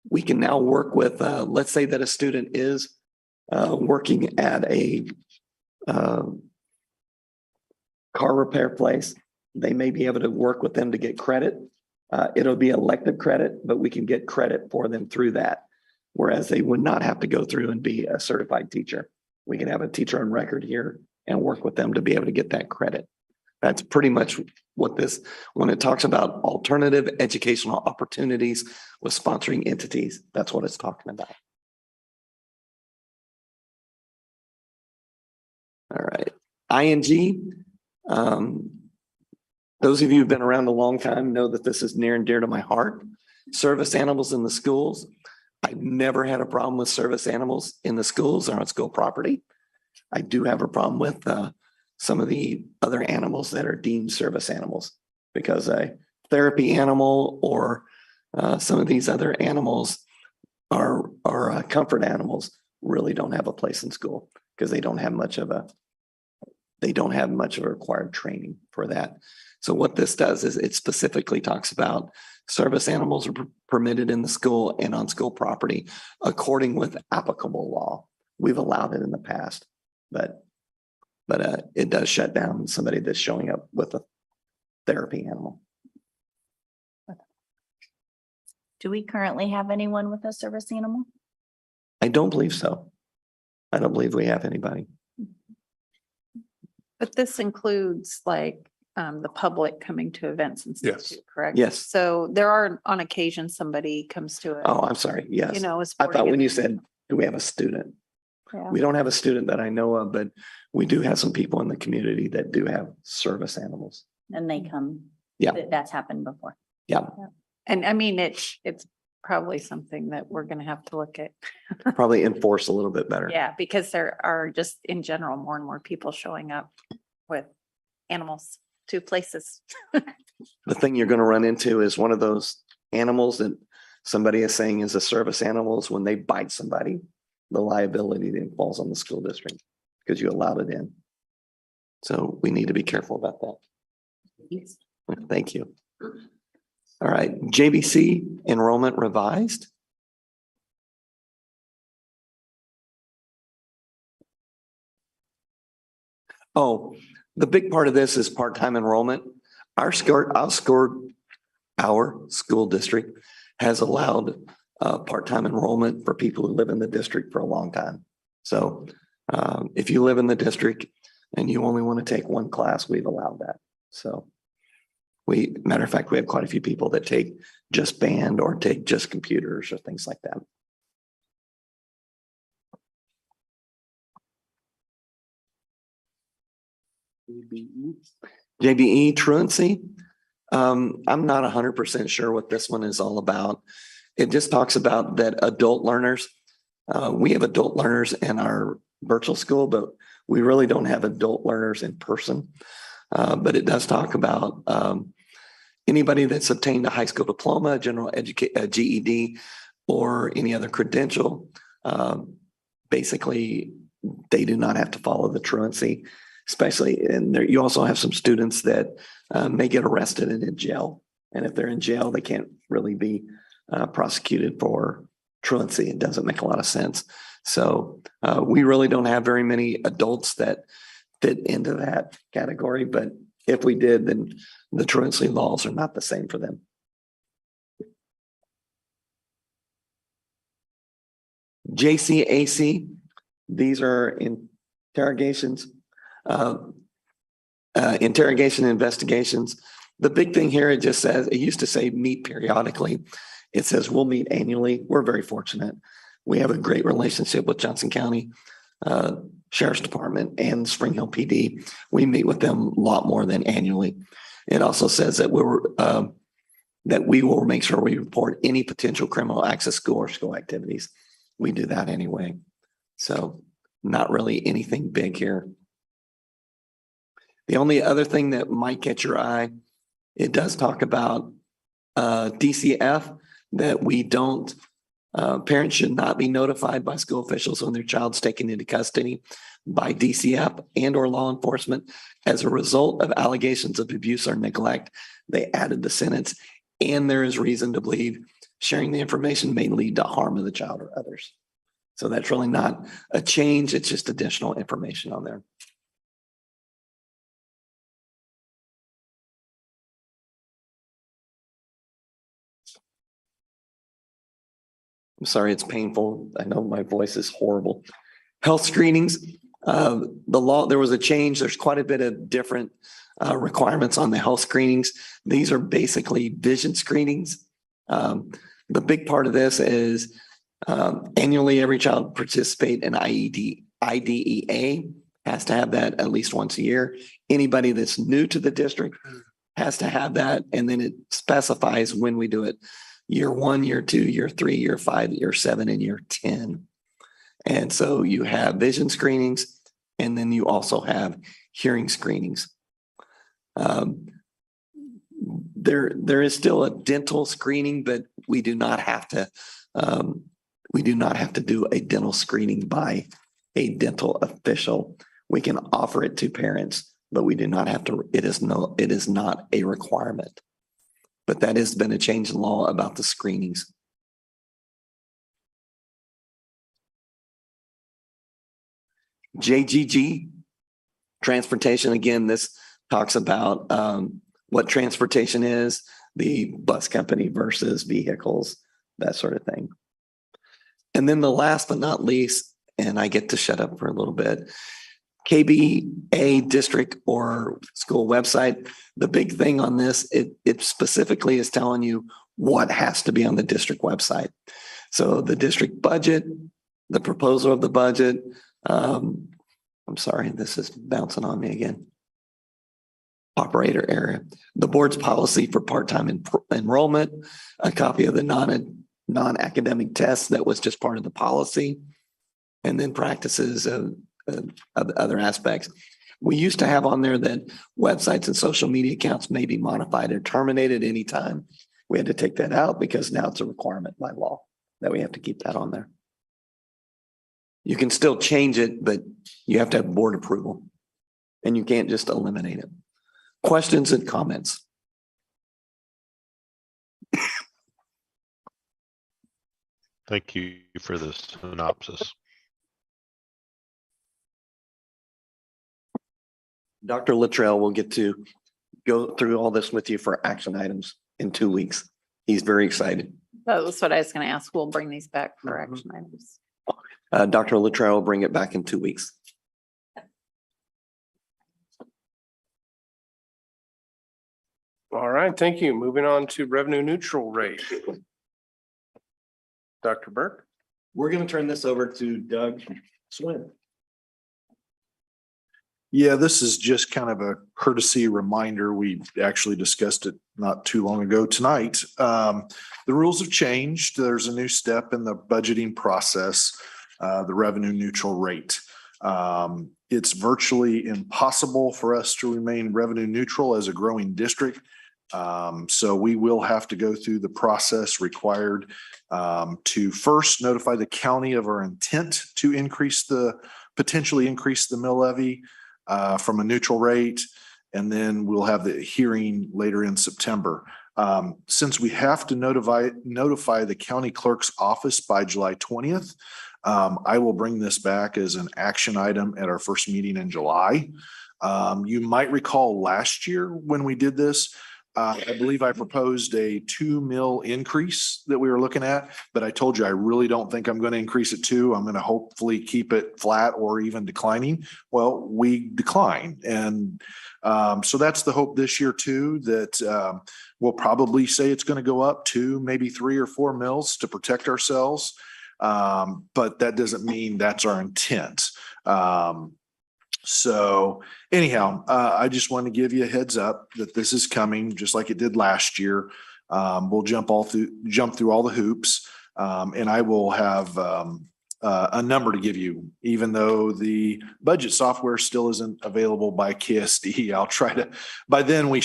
We can now work with, let's say that a student is working at a car repair place. They may be able to work with them to get credit. It'll be elective credit, but we can get credit for them through that. Whereas they would not have to go through and be a certified teacher. We can have a teacher on record here and work with them to be able to get that credit. That's pretty much what this, when it talks about alternative educational opportunities with sponsoring entities, that's what it's talking about. All right, ING. Those of you who've been around a long time know that this is near and dear to my heart. Service animals in the schools. I've never had a problem with service animals in the schools or on school property. I do have a problem with some of the other animals that are deemed service animals, because a therapy animal or some of these other animals are comfort animals really don't have a place in school because they don't have much of a required training for that. So what this does is it specifically talks about service animals are permitted in the school and on school property according with applicable law. We've allowed it in the past, but it does shut down somebody that's showing up with a therapy animal. Do we currently have anyone with a service animal? I don't believe so. I don't believe we have anybody. But this includes like the public coming to events and stuff Yes. too, correct? Yes. So there are on occasion somebody comes to it. Oh, I'm sorry. Yes. You know, a I sporting thought when you event. said, do we have a student? Yeah. We don't have a student that I know of, but we do have some people in the community that do have service animals. And they come. Yeah. That's happened before. Yeah, And I mean, it's probably something that we're gonna have to look at. probably enforce a little bit better. Yeah, because there are just in general, more and more people showing up with animals to places. The thing you're going to run into is one of those animals that somebody is saying is a service animal is when they bite somebody, the liability then falls on the school district because you allowed it in. So we need to be careful about that. Thank you. All right, JBC enrollment revised. Oh, the big part of this is part-time enrollment. Our school district has allowed part-time enrollment for people who live in the district for a long time. So if you live in the district and you only want to take one class, we've allowed that. So matter of fact, we have quite a few people that take just band or take just computers or things like that. JBE truancy. I'm not 100% sure what this one is all about. It just talks about that adult learners. We have adult learners in our virtual school, but we really don't have adult learners in person. But it does talk about anybody that's obtained a high school diploma, general education, GED, or any other credential. Basically, they do not have to follow the truancy. Especially, and there, you also have some students that may get arrested and in jail. And if they're in jail, they can't really be prosecuted for truancy. It doesn't make a lot of sense. So we really don't have very many adults that fit into that category. But if we did, then the truancy laws are not the same for them. JCAC, these are interrogations. Interrogation investigations. The big thing here, it just says, it used to say meet periodically. It says we'll meet annually. We're very fortunate We have a great relationship with Johnson County Sheriff's Department and Spring Hill PD. We meet with them a lot more than annually. It also says that we will make sure we report any potential criminal acts of school or school activities. We do that anyway. So not really anything big here. The only other thing that might catch your eye, it does talk about DCF, that we don't, parents should not be notified by school officials when their child's taken into custody by DCF and or law enforcement as a result of allegations of abuse or neglect. They added the sentence, and there is reason to believe sharing the information may lead to harm of the child or others. So that's really not a change. It's just additional information on there. I'm sorry, it's painful. I know my voice is horrible. Health screenings, there was a change. There's quite a bit of different requirements on the health screenings. These are basically vision screenings. The big part of this is annually every child participate in IDEA, has to have that at least once a year. Anybody that's new to the district has to have that. And then it specifies when we do it. Year 1, year 2, year 3, year 5, year 7, and year 10. And so you have vision screenings, and then you also have hearing screenings. There is still a dental screening, but we do not have to do a dental screening by a dental official. We can offer it to parents, but we do not have to. It is not a requirement. But that has been a change in law about the screenings. JGG, transportation. Again, this talks about what transportation is, the bus company versus vehicles, that sort of thing. And then the last but not least, and I get to shut up for a little bit, KBA district or school website. The big thing on this, it specifically is telling you what has to be on the district website. So the district budget, the proposal of the budget. I'm sorry, this is bouncing on me again. Operator area, the board's policy for part-time enrollment, a copy of the non-academic test that was just part of the policy, and then practices of other aspects. We used to have on there that websites and social media accounts may be modified or terminated anytime. We had to take that out because now it's a requirement by law that we have to keep that on there. You can still change it, but you have to have board approval, and you can't just eliminate it. Questions and comments? Thank you for the synopsis. Dr. Luttrell will get to go through all this with you for action items in 2 weeks. He's very excited. That was what I was going to ask. We'll bring these back for action items. Dr. Luttrell will bring it back in 2 weeks. All right, thank you. Moving on to revenue neutral rate. Dr. Burke. We're going to turn this over to Doug Swin. Yeah, this is just kind of a courtesy reminder. We actually discussed it not too long ago tonight. The rules have changed. There's a new step in the budgeting process, the revenue neutral rate. It's virtually impossible for us to remain revenue neutral as a growing district. So we will have to go through the process required to first notify the county of our intent to potentially increase the mill levy from a neutral rate, and then we'll have the hearing later in September. Since we have to notify the county clerk's office by July 20th, I will bring this back as an action item at our first meeting in July. You might recall last year when we did this, I believe I proposed a 2 mil increase that we were looking at, but I told you I really don't think I'm going to increase it 2. I'm going to hopefully keep it flat or even declining. Well, we decline. And so that's the hope this year too, that we'll probably say it's going to go up 2, maybe 3 or 4 mils to protect ourselves. But that doesn't mean that's our intent. So anyhow, I just want to give you a heads up that this is coming, just like it did last year. We'll jump through all the hoops, and I will have a number to give you, even though the budget software still isn't available by KSD. I'll try to, by then we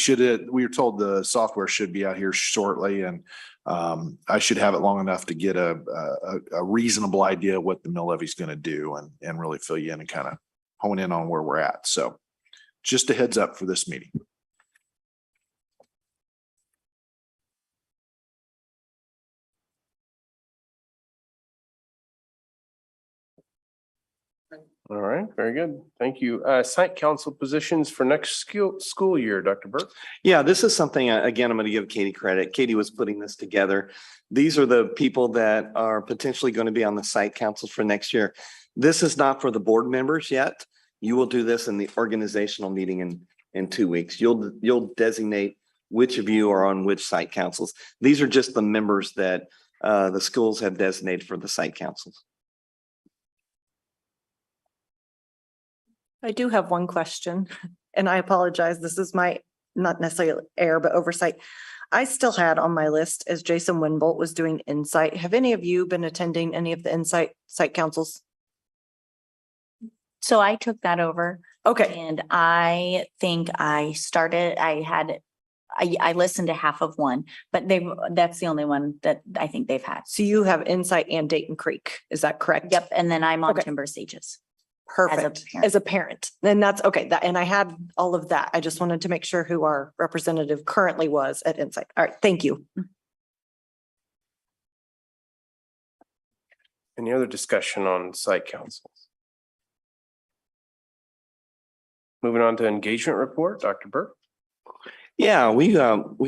were told the software should be out here shortly, and I should have it long enough to get a reasonable idea of what the mill levy is going to do and really fill you in and kind of hone in on where we're at. So just a heads up for this meeting. All right, very good. Thank you. Site council positions for next school year, Dr. Burke. Yeah, this is something, again, I'm going to give Katie credit. Katie was putting this together. These are the people that are potentially going to be on the site councils for next year. This is not for the board members yet. You will do this in the organizational meeting in 2 weeks. You'll designate which of you are on which site councils. These are just the members that the schools have designated for the site councils. I do have one question, and I apologize. This is my, not necessarily error, but oversight. I still had on my list as Jason Winbolt was doing Insight. Have any of you been attending any of the Insight site councils? So I took that over. Okay, And I think I listened to half of one, but that's the only one that I think they've had. so you have Insight and Dayton Creek, is that correct? Yep. And then I'm on Okay. Timber Sages. Perfect. parent. As a parent, then that's okay. That, and I had all of that. I just wanted to make sure who our representative currently was at Insight. All right, thank you. Any other discussion on site councils? Moving on to engagement report, Dr. Burke. Yeah, we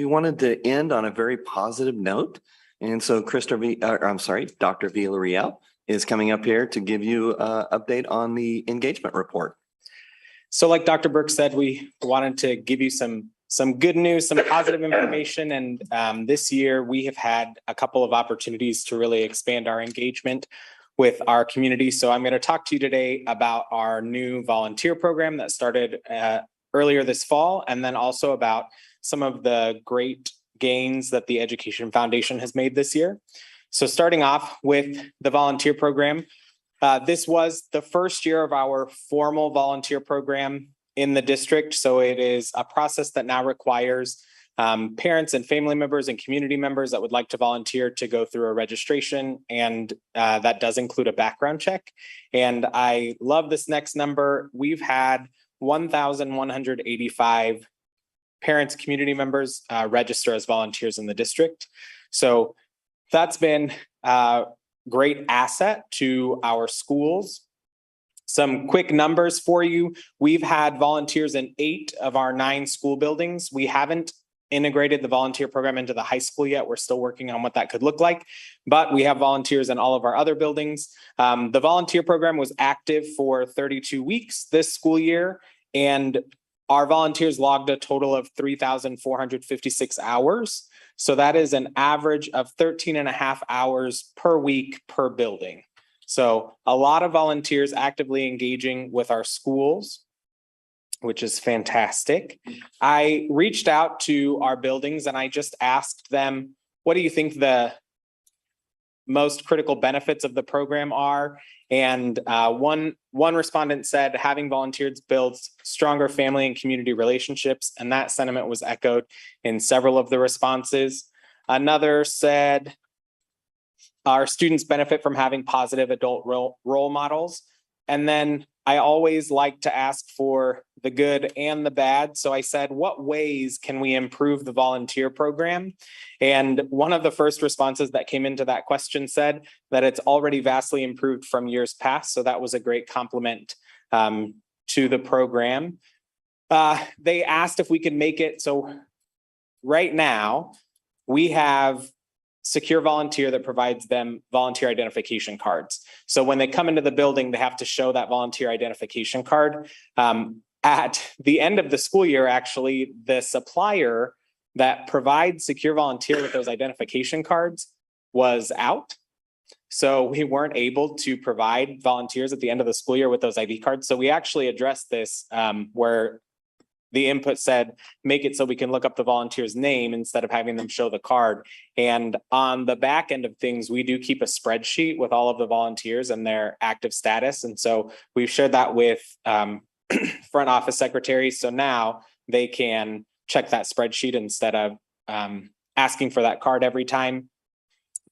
wanted to end on a very positive note. And so Dr. Villarreal is coming up here to give you an update on the engagement report. So like Dr. Burke said, we wanted to give you some good news, some positive information. And this year we have had a couple of opportunities to really expand our engagement with our community. So I'm going to talk to you today about our new volunteer program that started earlier this fall, and then also about some of the great gains that the Education Foundation has made this year. So starting off with the volunteer program, this was the first year of our formal volunteer program in the district. So it is a process that now requires parents and family members and community members that would like to volunteer to go through a registration. And that does include a background check. And I love this next number. We've had 1,185 parents, community members register as volunteers in the district. So that's been a great asset to our schools. Some quick numbers for you. We've had volunteers in 8 of our 9 school buildings. We haven't integrated the volunteer program into the high school yet. We're still working on what that could look like, but we have volunteers in all of our other buildings. The volunteer program was active for 32 weeks this school year, and our volunteers logged a total of 3,456 hours. So that is an average of 13 and a half hours per week per building. So a lot of volunteers actively engaging with our schools, which is fantastic. I reached out to our buildings and I just asked them, what do you think the most critical benefits of the program are? And one respondent said having volunteers builds stronger family and community relationships, and that sentiment was echoed in several of the responses. Another said our students benefit from having positive adult role models. And then I always like to ask for the good and the bad. So I said, what ways can we improve the volunteer program? And one of the first responses that came into that question said that it's already vastly improved from years past. So that was a great compliment to the program. They asked if we could make it so right now we have Secure Volunteer that provides them volunteer identification cards. So when they come into the building, they have to show that volunteer identification card. At the end of the school year, actually, the supplier that provides Secure Volunteer with those identification cards was out. So we weren't able to provide volunteers at the end of the school year with those ID cards. So we actually addressed this where the input said, make it so we can look up the volunteer's name instead of having them show the card. And on the back end of things, we do keep a spreadsheet with all of the volunteers and their active status. And so we've shared that with front office secretaries. So now they can check that spreadsheet instead of asking for that card every time.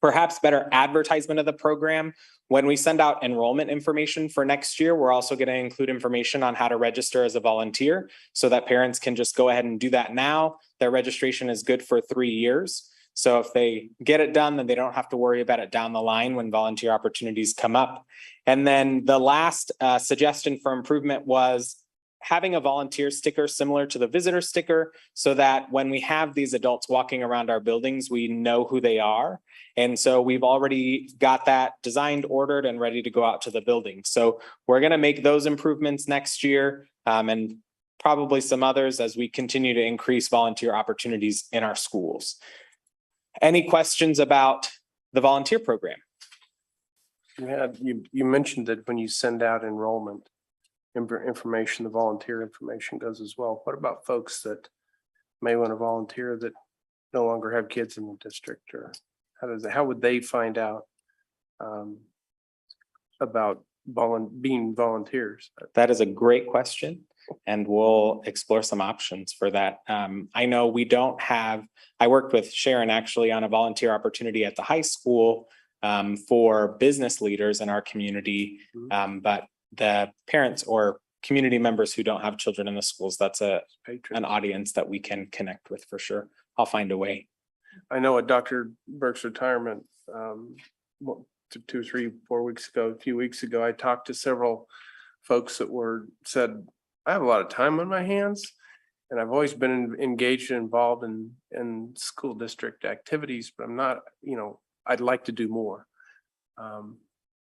Perhaps better advertisement of the program. When we send out enrollment information for next year, we're also going to include information on how to register as a volunteer so that parents can just go ahead and do that now. Their registration is good for 3 years. So if they get it done, then they don't have to worry about it down the line when volunteer opportunities come up. And then the last suggestion for improvement was having a volunteer sticker similar to the visitor sticker so that when we have these adults walking around our buildings, we know who they are. And so we've already got that designed, ordered, and ready to go out to the building. So we're going to make those improvements next year and probably some others as we continue to increase volunteer opportunities in our schools. Any questions about the volunteer program? You mentioned that when you send out enrollment information, the volunteer information goes as well. What about folks that may want to volunteer that no longer have kids in the district, or how would they find out about being volunteers? That is a great question, and we'll explore some options for that. I know we don't have, I worked with Sharon actually on a volunteer opportunity at the high school for business leaders in our community, but the parents or community members who don't have children in the schools, that's an audience that we can connect with for sure. I'll find a way. I know at Dr. Burke's retirement, 2, 3, 4 weeks ago, a few weeks ago, I talked to several folks that said, I have a lot of time on my hands, and I've always been engaged and involved in school district activities, but I'm not, I'd like to do more. And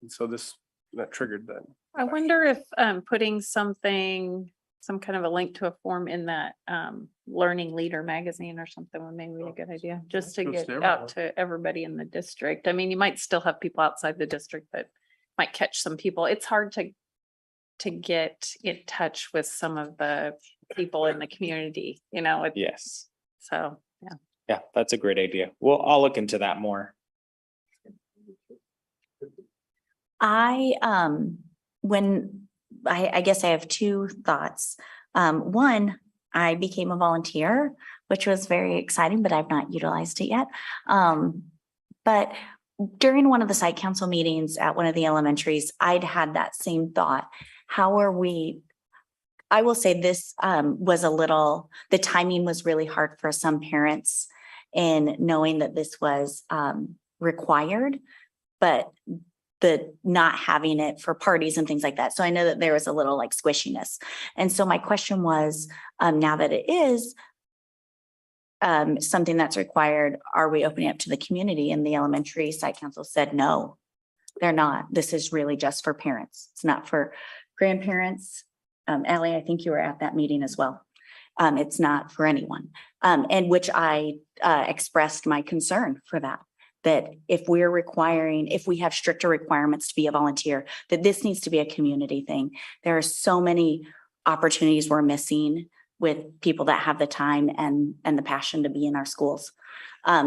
so that triggered that. I wonder if putting some kind of a link to a form in that Learning Leader magazine or something would maybe be a good idea, just to get out to everybody in the district. I mean, you might still have people outside the district that might catch some people. It's hard to get in touch with some of the people in the community, Yes. So, yeah. Yeah, that's a great idea. I'll look into that more. I guess I have 2 thoughts. One, I became a volunteer, which was very exciting, but I've not utilized it yet. But during one of the site council meetings at one of the elementaries, I'd had that same thought. I will say this was the timing was really hard for some parents in knowing that this was required, but the not having it for parties and things like that. So I know that there was a little squishiness. And so my question was, now that it is something that's required, are we opening up to the community? And the elementary site council said, no, they're not. This is really just for parents. It's not for grandparents. Allie, I think you were at that meeting as well. It's not for anyone. And which I expressed my concern for that if we have stricter requirements to be a volunteer, that this needs to be a community thing. There are so many opportunities we're missing with people that have the time and the passion to be in our schools.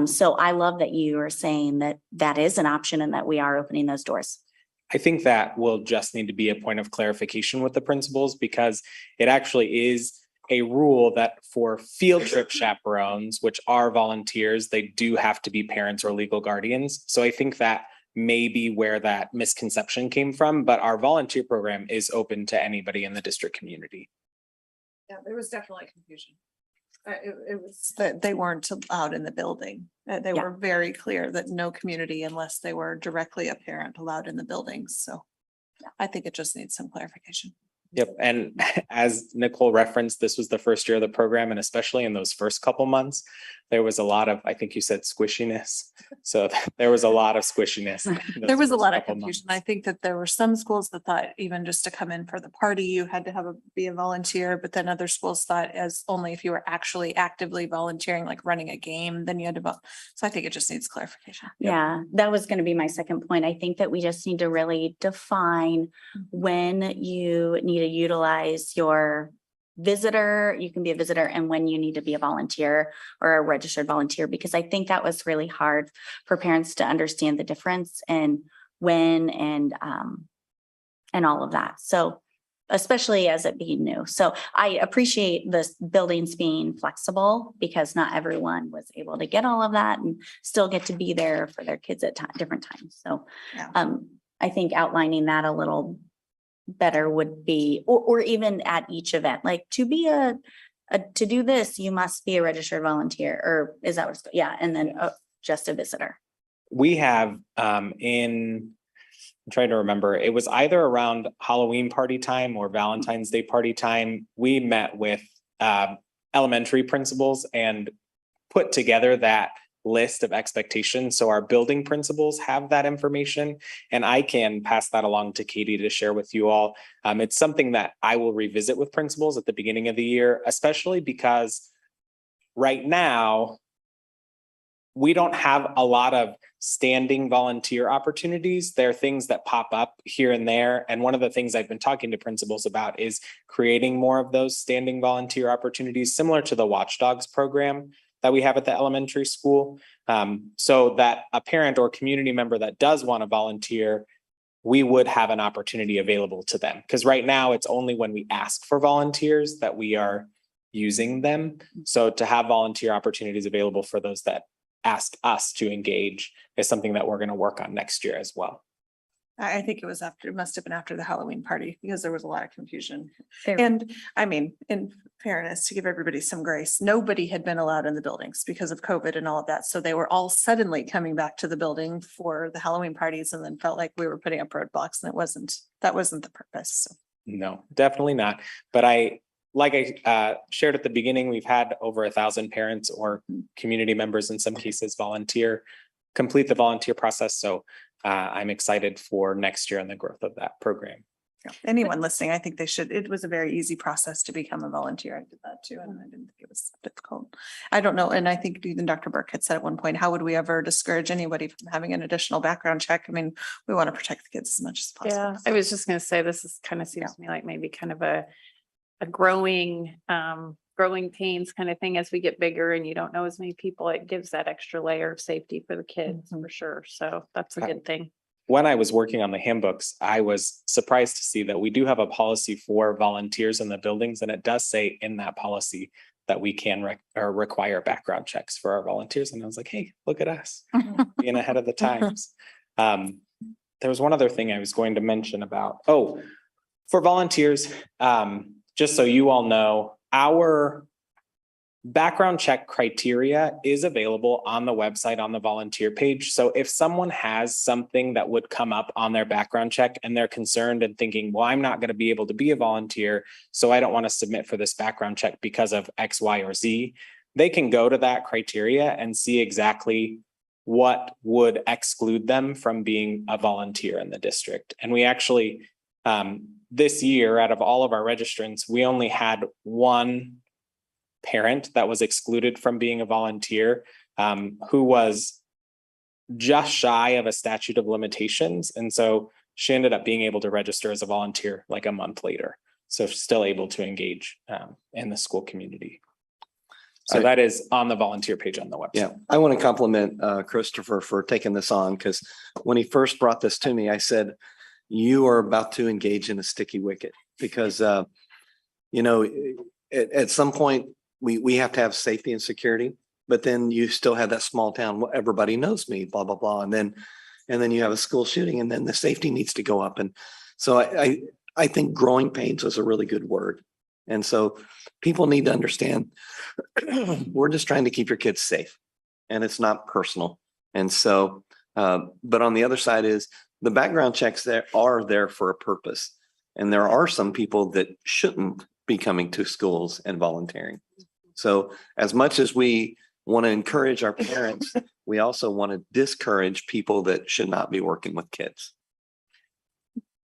So I love that you are saying that is an option and that we are opening those doors. I think that will just need to be a point of clarification with the principals, because it actually is a rule that for field trip chaperones, which are volunteers, they do have to be parents or legal guardians. So I think that may be where that misconception came from, but our volunteer program is open to anybody in the district community. Yeah, there was definitely confusion. It was that they weren't allowed in the building. They were very clear that no community, unless they were directly a parent, allowed in the buildings. So I think it just needs some clarification. Yep. And as Nicole referenced, this was the first year of the program, and especially in those first couple months, there was a lot of, I think you said squishiness. So there was a lot of squishiness. There was a lot of couple confusion. months. I think that there were some schools that thought even just to come in for the party, you had to be a volunteer, but then other schools thought as only if you were actually actively volunteering, like running a game, then you had to vote. So I think it just needs clarification. Yeah, that was going to be my second point. I think that we just need to really define when you need to utilize your visitor, you can be a visitor, and when you need to be a volunteer or a registered volunteer, because I think that was really hard for parents to understand the difference and when and all of that. So especially as it being new. So I appreciate the buildings being flexible because not everyone was able to get all of that and still get to be there for their kids at different times. So Yeah. I think outlining that a little better would be, or even at each event, like to be to do this, you must be a registered volunteer, or is that what's, yeah, and then just a visitor. We have I'm trying to remember, it was either around Halloween party time or Valentine's Day party time. We met with elementary principals and put together that list of expectations. So our building principals have that information, and I can pass that along to Katie to share with you all. It's something that I will revisit with principals at the beginning of the year, especially because right now we don't have a lot of standing volunteer opportunities. There are things that pop up here and there. And one of the things I've been talking to principals about is creating more of those standing volunteer opportunities, similar to the Watchdogs program that we have at the elementary school. So that a parent or community member that does want to volunteer, we would have an opportunity available to them. Because right now it's only when we ask for volunteers that we are using them. So to have volunteer opportunities available for those that ask us to engage is something that we're going to work on next year as well. I think it must have been after the Halloween party because there was a lot of confusion. Fair. And I mean, in fairness, to give everybody some grace, nobody had been allowed in the buildings because of COVID and all of that. So they were all suddenly coming back to the building for the Halloween parties and then felt like we were putting up roadblocks, and that wasn't the purpose. So. No, definitely not. But like I shared at the beginning, we've had over 1,000 parents or community members in some cases complete the volunteer process. So I'm excited for next year and the growth of that program. Yeah. Anyone listening, I think they should. It was a very easy process to become a volunteer. I did that too, and I didn't think it was difficult. I don't know. And I think even Dr. Burke had said at one point, how would we ever discourage anybody from having an additional background check? I mean, we want to protect the kids as much as possible. Yeah, I was just gonna say, this is kind of seems to me like maybe kind of a growing pains kind of thing as we get bigger and you don't know as many people. It gives that extra layer of safety for the kids for sure. So that's a good thing. When I was working on the handbooks, I was surprised to see that we do have a policy for volunteers in the buildings, and it does say in that policy that we can require background checks for our volunteers. And I was like, hey, look at us being ahead of the times. There was one other thing I was going to mention about, for volunteers, just so you all know, our background check criteria is available on the website on the volunteer page. So if someone has something that would come up on their background check and they're concerned and thinking, well, I'm not going to be able to be a volunteer, so I don't want to submit for this background check because of X, Y, or Z, they can go to that criteria and see exactly what would exclude them from being a volunteer in the district. And we actually, this year, out of all of our registrants, we only had one parent that was excluded from being a volunteer, who was just shy of a statute of limitations. And so she ended up being able to register as a volunteer like a month later. So she's still able to engage in the school community. So that is on the volunteer page on the website. Yeah, I want to compliment Christopher for taking this on, because when he first brought this to me, I said, you are about to engage in a sticky wicket, because, at some point, we have to have safety and security, but then you still have that small town, well, everybody knows me, blah, blah, blah. And then you have a school shooting, and then the safety needs to go up. And so I think growing pains is a really good word. And so people need to understand we're just trying to keep your kids safe, and it's not personal. And so, but on the other side is the background checks are there for a purpose. And there are some people that shouldn't be coming to schools and volunteering. So as much as we want to encourage our parents, we also want to discourage people that should not be working with kids.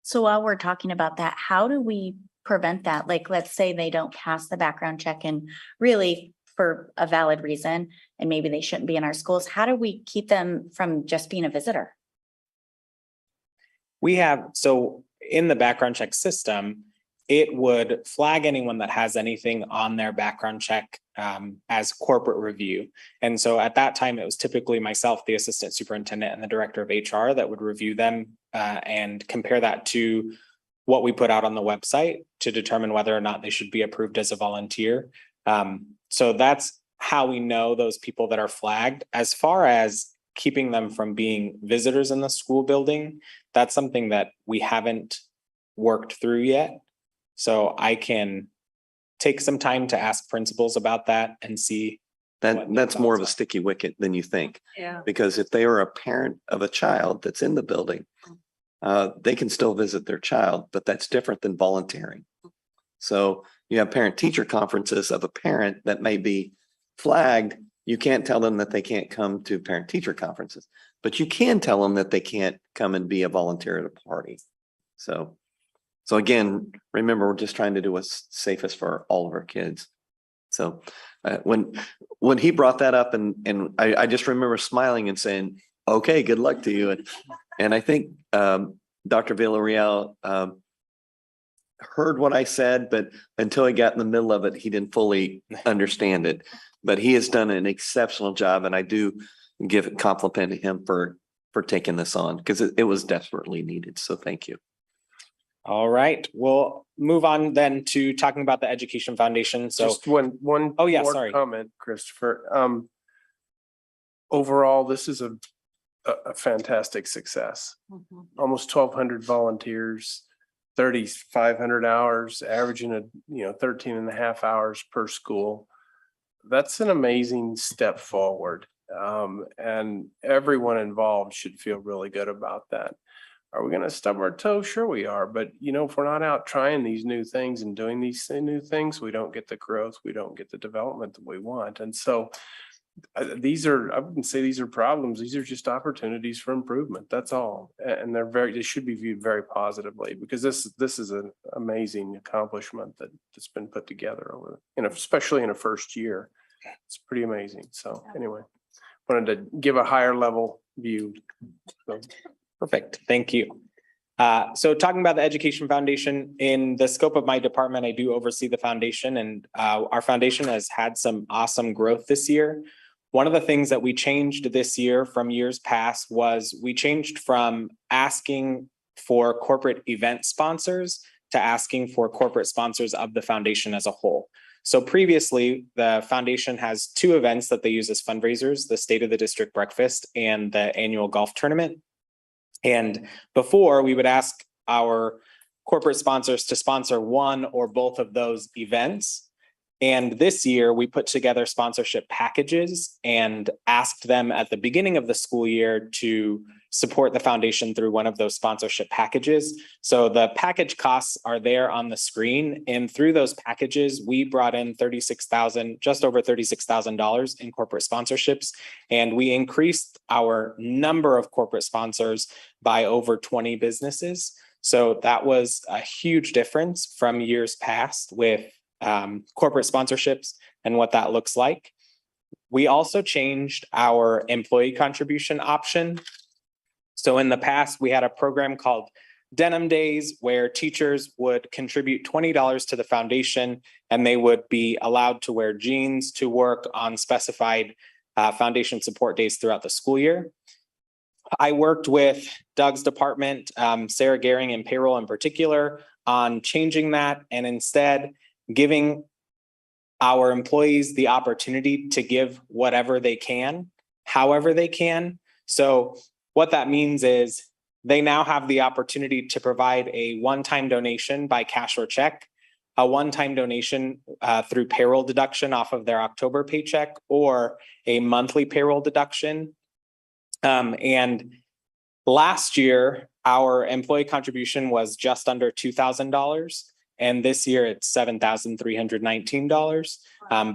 So while we're talking about that, how do we prevent that? Like, let's say they don't pass the background check and really for a valid reason, and maybe they shouldn't be in our schools. How do we keep them from just being a visitor? We have, so in the background check system, it would flag anyone that has anything on their background check as corporate review. And so at that time, it was typically myself, the assistant superintendent, and the director of HR that would review them and compare that to what we put out on the website to determine whether or not they should be approved as a volunteer. So that's how we know those people that are flagged. As far as keeping them from being visitors in the school building, that's something that we haven't worked through yet. So I can take some time to ask principals about that and see. That's more of a sticky wicket than you think. Yeah. Because if they are a parent of a child that's in the building, they can still visit their child, but that's different than volunteering. So you have parent-teacher conferences of a parent that may be flagged. You can't tell them that they can't come to parent-teacher conferences, but you can tell them that they can't come and be a volunteer at a party. So again, remember, we're just trying to do what's safest for all of our kids. So when he brought that up and I just remember smiling and saying, okay, good luck to you. And I think Dr. Villarreal heard what I said, but until he got in the middle of it, he didn't fully understand it. But he has done an exceptional job, and I do give a compliment to him for taking this on because it was desperately needed. So thank you. All right, we'll move on then to talking about the Education Foundation. So Just one Oh, yeah, more sorry. comment, Christopher. Overall, this is a fantastic success. Almost 1,200 volunteers, 3,500 hours, averaging 13 and a half hours per school. That's an amazing step forward. And everyone involved should feel really good about that. Are we going to stub our toe? Sure we are. But if we're not out trying these new things and doing these new things, we don't get the growth, we don't get the development that we want. And so I wouldn't say these are problems. These are just opportunities for improvement. That's all. And they should be viewed very positively because this is an amazing accomplishment that's been put together especially in a first year. It's pretty amazing. So anyway, wanted to give a higher level view. So. Perfect. Thank you. So talking about the Education Foundation, in the scope of my department, I do oversee the foundation, and our foundation has had some awesome growth this year. One of the things that we changed this year from years past was we changed from asking for corporate event sponsors to asking for corporate sponsors of the foundation as a whole. So previously, the foundation has two events that they use as fundraisers, the State of the District Breakfast and the annual golf tournament. And before, we would ask our corporate sponsors to sponsor one or both of those events. And this year, we put together sponsorship packages and asked them at the beginning of the school year to support the foundation through one of those sponsorship packages. So the package costs are there on the screen. And through those packages, we brought in just over $36,000 in corporate sponsorships. And we increased our number of corporate sponsors by over 20 businesses. So that was a huge difference from years past with corporate sponsorships and what that looks like. We also changed our employee contribution option. So in the past, we had a program called Denim Days where teachers would contribute $20 to the foundation and they would be allowed to wear jeans to work on specified foundation support days throughout the school year. I worked with Doug's department, Sarah Gehring and payroll in particular, on changing that and instead giving our employees the opportunity to give whatever they can, however they can. So what that means is they now have the opportunity to provide a one-time donation by cash or check, a one-time donation through payroll deduction off of their October paycheck, or a monthly payroll deduction. And last year, our employee contribution was just under $2,000. And this year it's $7,319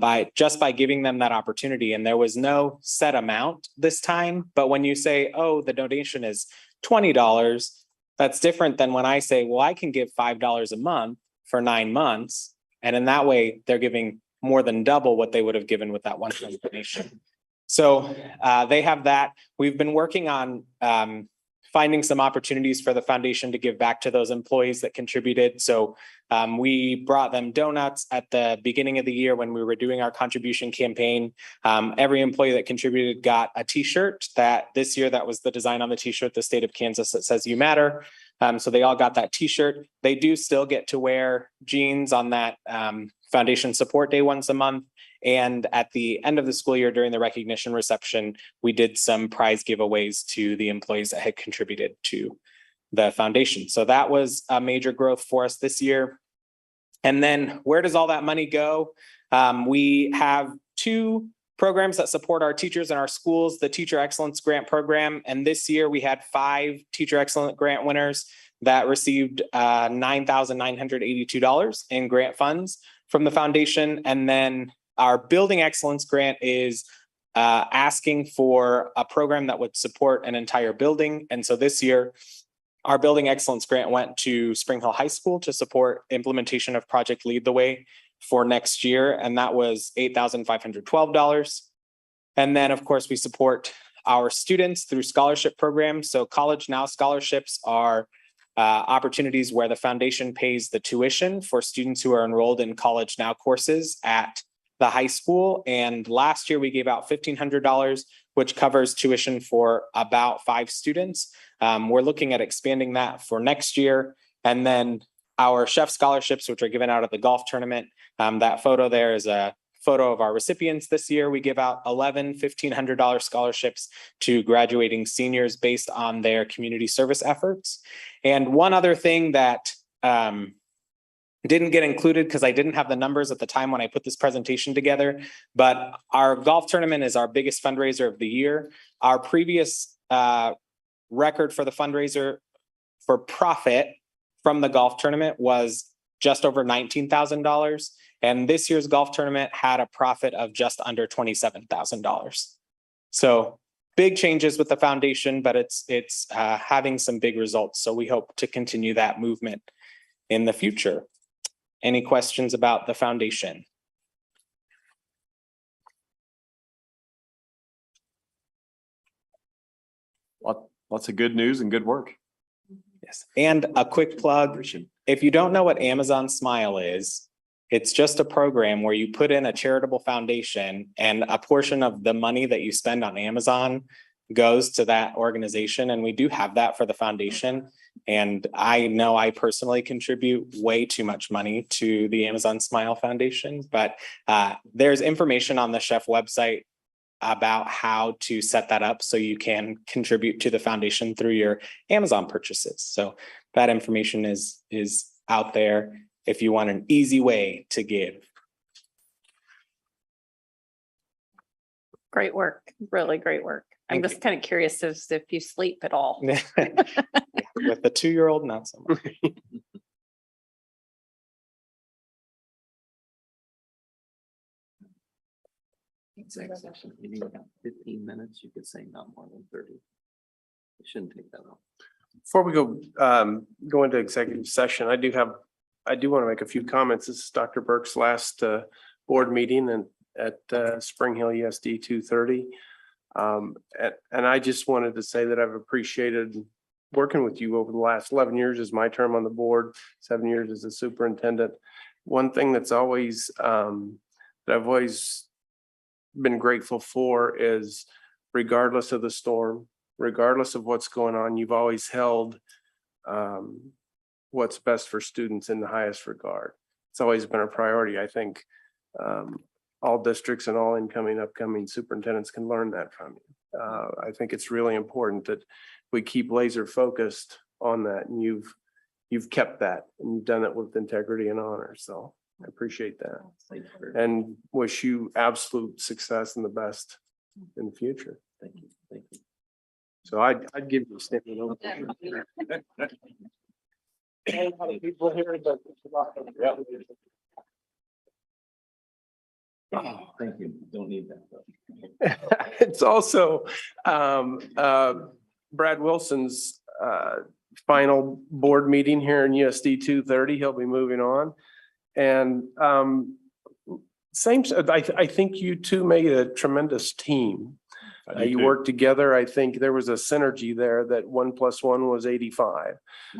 by giving them that opportunity. And there was no set amount this time. But when you say, oh, the donation is $20, that's different than when I say, well, I can give $5 a month for 9 months. And in that way, they're giving more than double what they would have given with that one-time donation. So they have that. We've been working on finding some opportunities for the foundation to give back to those employees that contributed. So we brought them donuts at the beginning of the year when we were doing our contribution campaign. Every employee that contributed got a t-shirt that this year, that was the design on the t-shirt, the state of Kansas, that says "You matter." So they all got that t-shirt. They do still get to wear jeans on that foundation support day once a month. And at the end of the school year during the recognition reception, we did some prize giveaways to the employees that had contributed to the foundation. So that was a major growth for us this year. And then where does all that money go? We have 2 programs that support our teachers in our schools, the Teacher Excellence Grant Program. And this year we had 5 Teacher Excellence Grant winners that received $9,982 in grant funds from the foundation. And then our Building Excellence Grant is asking for a program that would support an entire building. And so this year, our Building Excellence Grant went to Spring Hill High School to support implementation of Project Lead the Way for next year. And that was $8,512. And then, of course, we support our students through scholarship programs. So College Now scholarships are opportunities where the foundation pays the tuition for students who are enrolled in College Now courses at the high school. And last year we gave out $1,500, which covers tuition for about 5 students. We're looking at expanding that for next year. And then our chef scholarships, which are given out at the golf tournament. That photo there is a photo of our recipients this year. We give out 11 $1,500 scholarships to graduating seniors based on their community service efforts. And one other thing that didn't get included because I didn't have the numbers at the time when I put this presentation together, but our golf tournament is our biggest fundraiser of the year. Our previous record for the fundraiser for profit from the golf tournament was just over $19,000. And this year's golf tournament had a profit of just under $27,000. So big changes with the foundation, but it's having some big results. So we hope to continue that movement in the future. Any questions about the foundation? Lots of good news and good work. Yes. And a quick plug. If you don't know what Amazon Smile is, it's just a program where you put in a charitable foundation and a portion of the money that you spend on Amazon goes to that organization. And we do have that for the foundation. And I know I personally contribute way too much money to the Amazon Smile Foundation, but there's information on the Chef website about how to set that up so you can contribute to the foundation through your Amazon purchases. So that information is out there if you want an easy way to give. Great work, really great work. I'm just kind of curious as if you sleep at all. With the 2-year-old, not so much. Executive session, you need about 15 minutes. You could say not more than 30. It shouldn't take that long. Before we go into executive session, I do want to make a few comments. This is Dr. Burke's last board meeting and at Spring Hill USD 230. And I just wanted to say that I've appreciated working with you over the last 11 years as my term on the board, 7 years as a superintendent. One thing that's always that I've always been grateful for is, regardless of the storm, regardless of what's going on, you've always held what's best for students in the highest regard. It's always been a priority. I think all districts and all upcoming superintendents can learn that from you. I think it's really important that we keep laser focused on that, and you've kept that, and you've done it with integrity and honor. So I appreciate that, and wish you absolute success and the best in the future. Thank you. Thank you. So I'd give you a standing ovation. People here, but. Oh, thank you. Don't need that. It's also Brad Wilson's final board meeting here in USD 230. He'll be moving on. And I think you two made a tremendous team. You worked together. I think there was a synergy there that 1 + 1 was 85.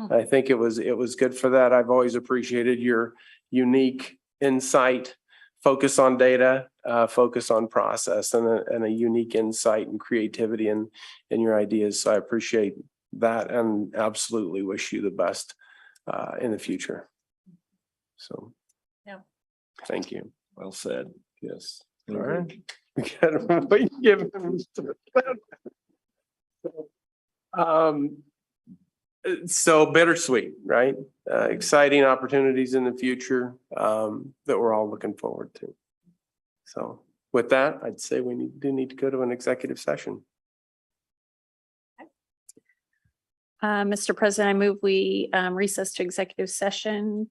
I think it was good for that. I've always appreciated your unique insight, focus on data, focus on process, and a unique insight and creativity in your ideas. So I appreciate that and absolutely wish you the best in the future. So. Yeah. Thank you. Well said. Yes. All right. We gotta give him. So bittersweet, right? Exciting opportunities in the future that we're all looking forward to. So with that, I'd say we need to go to an executive session. Mr. President, I move we recess to executive session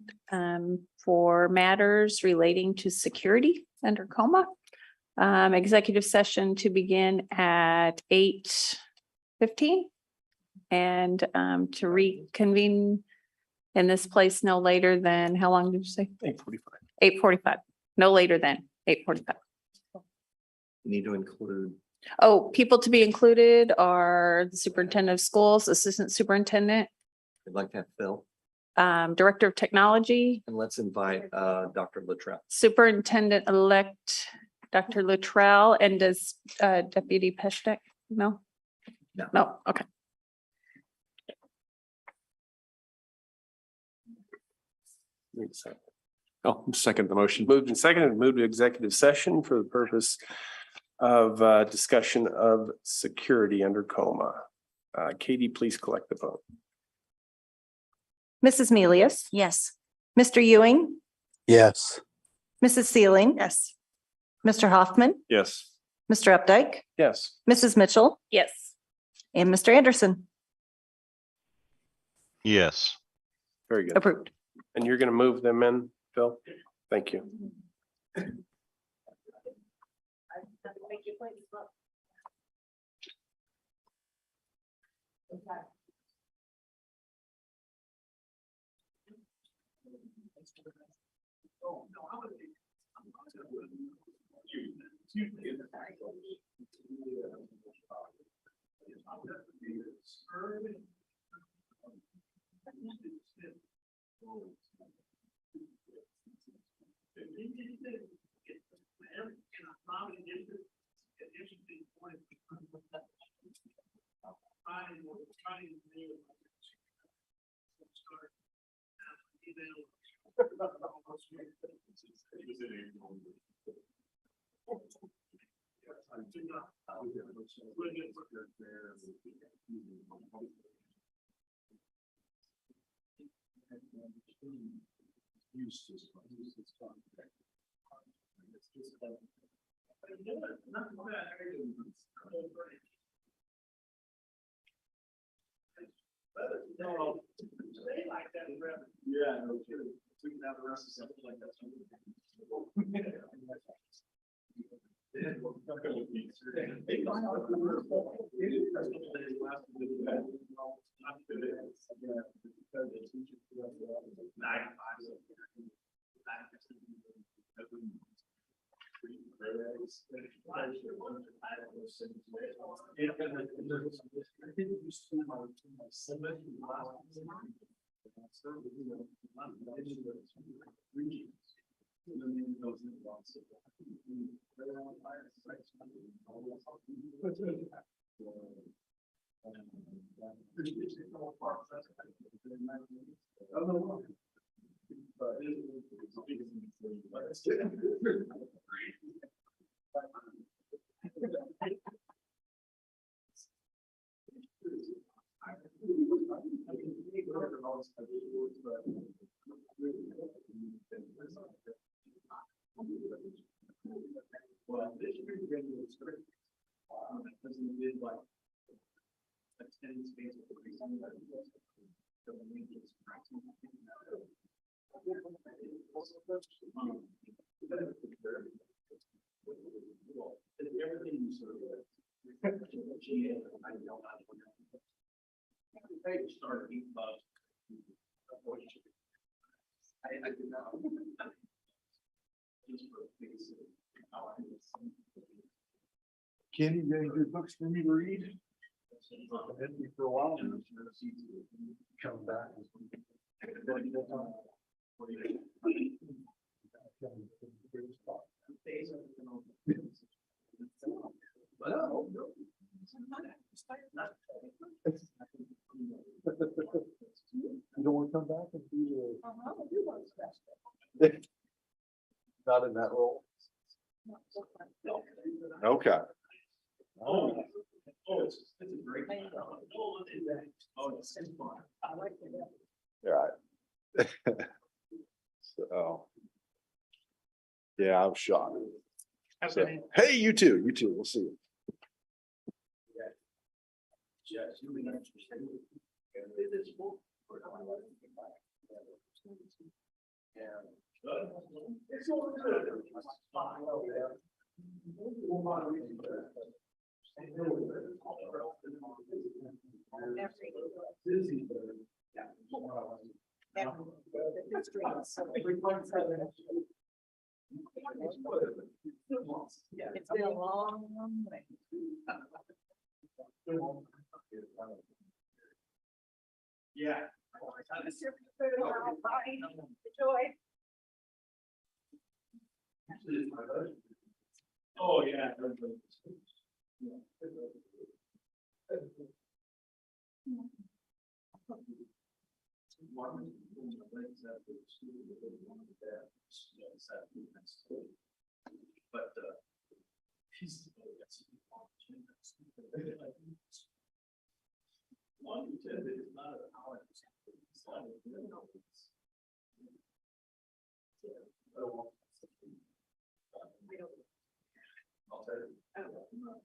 for matters relating to security under coma. Executive session to begin at 8:15 and to reconvene in this place no later than, how long did you say? 8:45. 8:45, no later than 8:45. You need to include. Oh, people to be included are the superintendent of schools, assistant superintendent, I'd like to have Phil, director of technology, and let's invite Dr. Luttrell. superintendent-elect Dr. Luttrell, and does Deputy Peshek? No? No. No, okay. Oh, second the motion. Moved and seconded, moved to executive session for the purpose of discussion of security under coma. Katie, please collect the vote. Mrs. Melius, Yes. Mr. Ewing, Yes. Mrs. Sealing. Yes. Mr. Hoffman, Yes. Mr. Updike, Yes. Mrs. Mitchell, Yes. and Mr. Anderson. Yes. Very good. Approved. And you're going to move them in, Phil? Thank you. Kenny, you got any good books for me to read? For a while. Come back. You don't want to come back and do the. Not in that role. Okay. Oh. Right. So. Yeah, I'm shocked. So, hey, you too. We'll see you. It's been a long way. Yeah. Enjoy. Oh, yeah. But he's one who said that it's not a power. It's not a I'll tell you. That's not.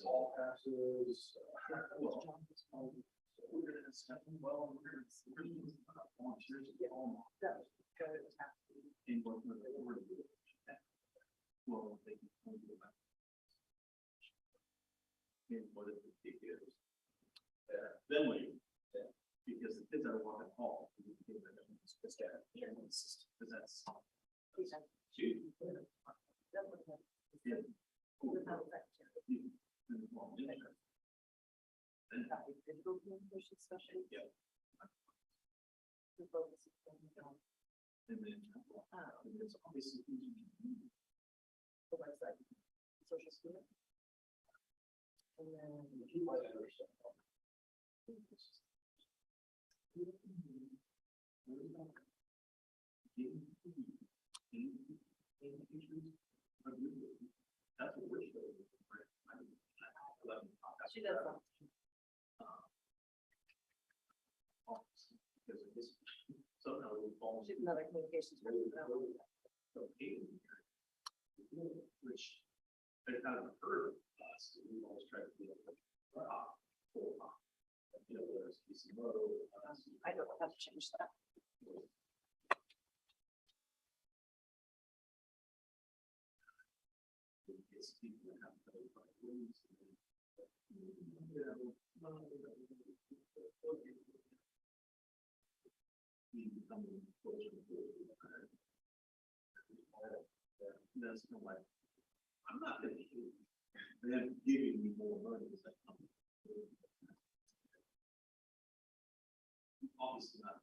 All passes. Then we, because the kids are walking home. Because that's. And then it's obviously the website, social student. And then that's what we're showing. She does. Somehow she's another communications. Which they kind of heard us. We always try to be I don't know how to change that. That's kind of like, I'm not going to do them giving me more money. Obviously not.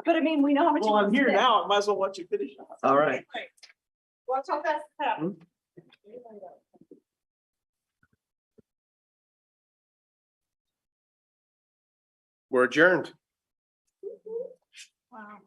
But I mean, we know how much. Well, I'm here now. I might as well watch you finish. All right. Watch how fast it happens. We're adjourned. Wow.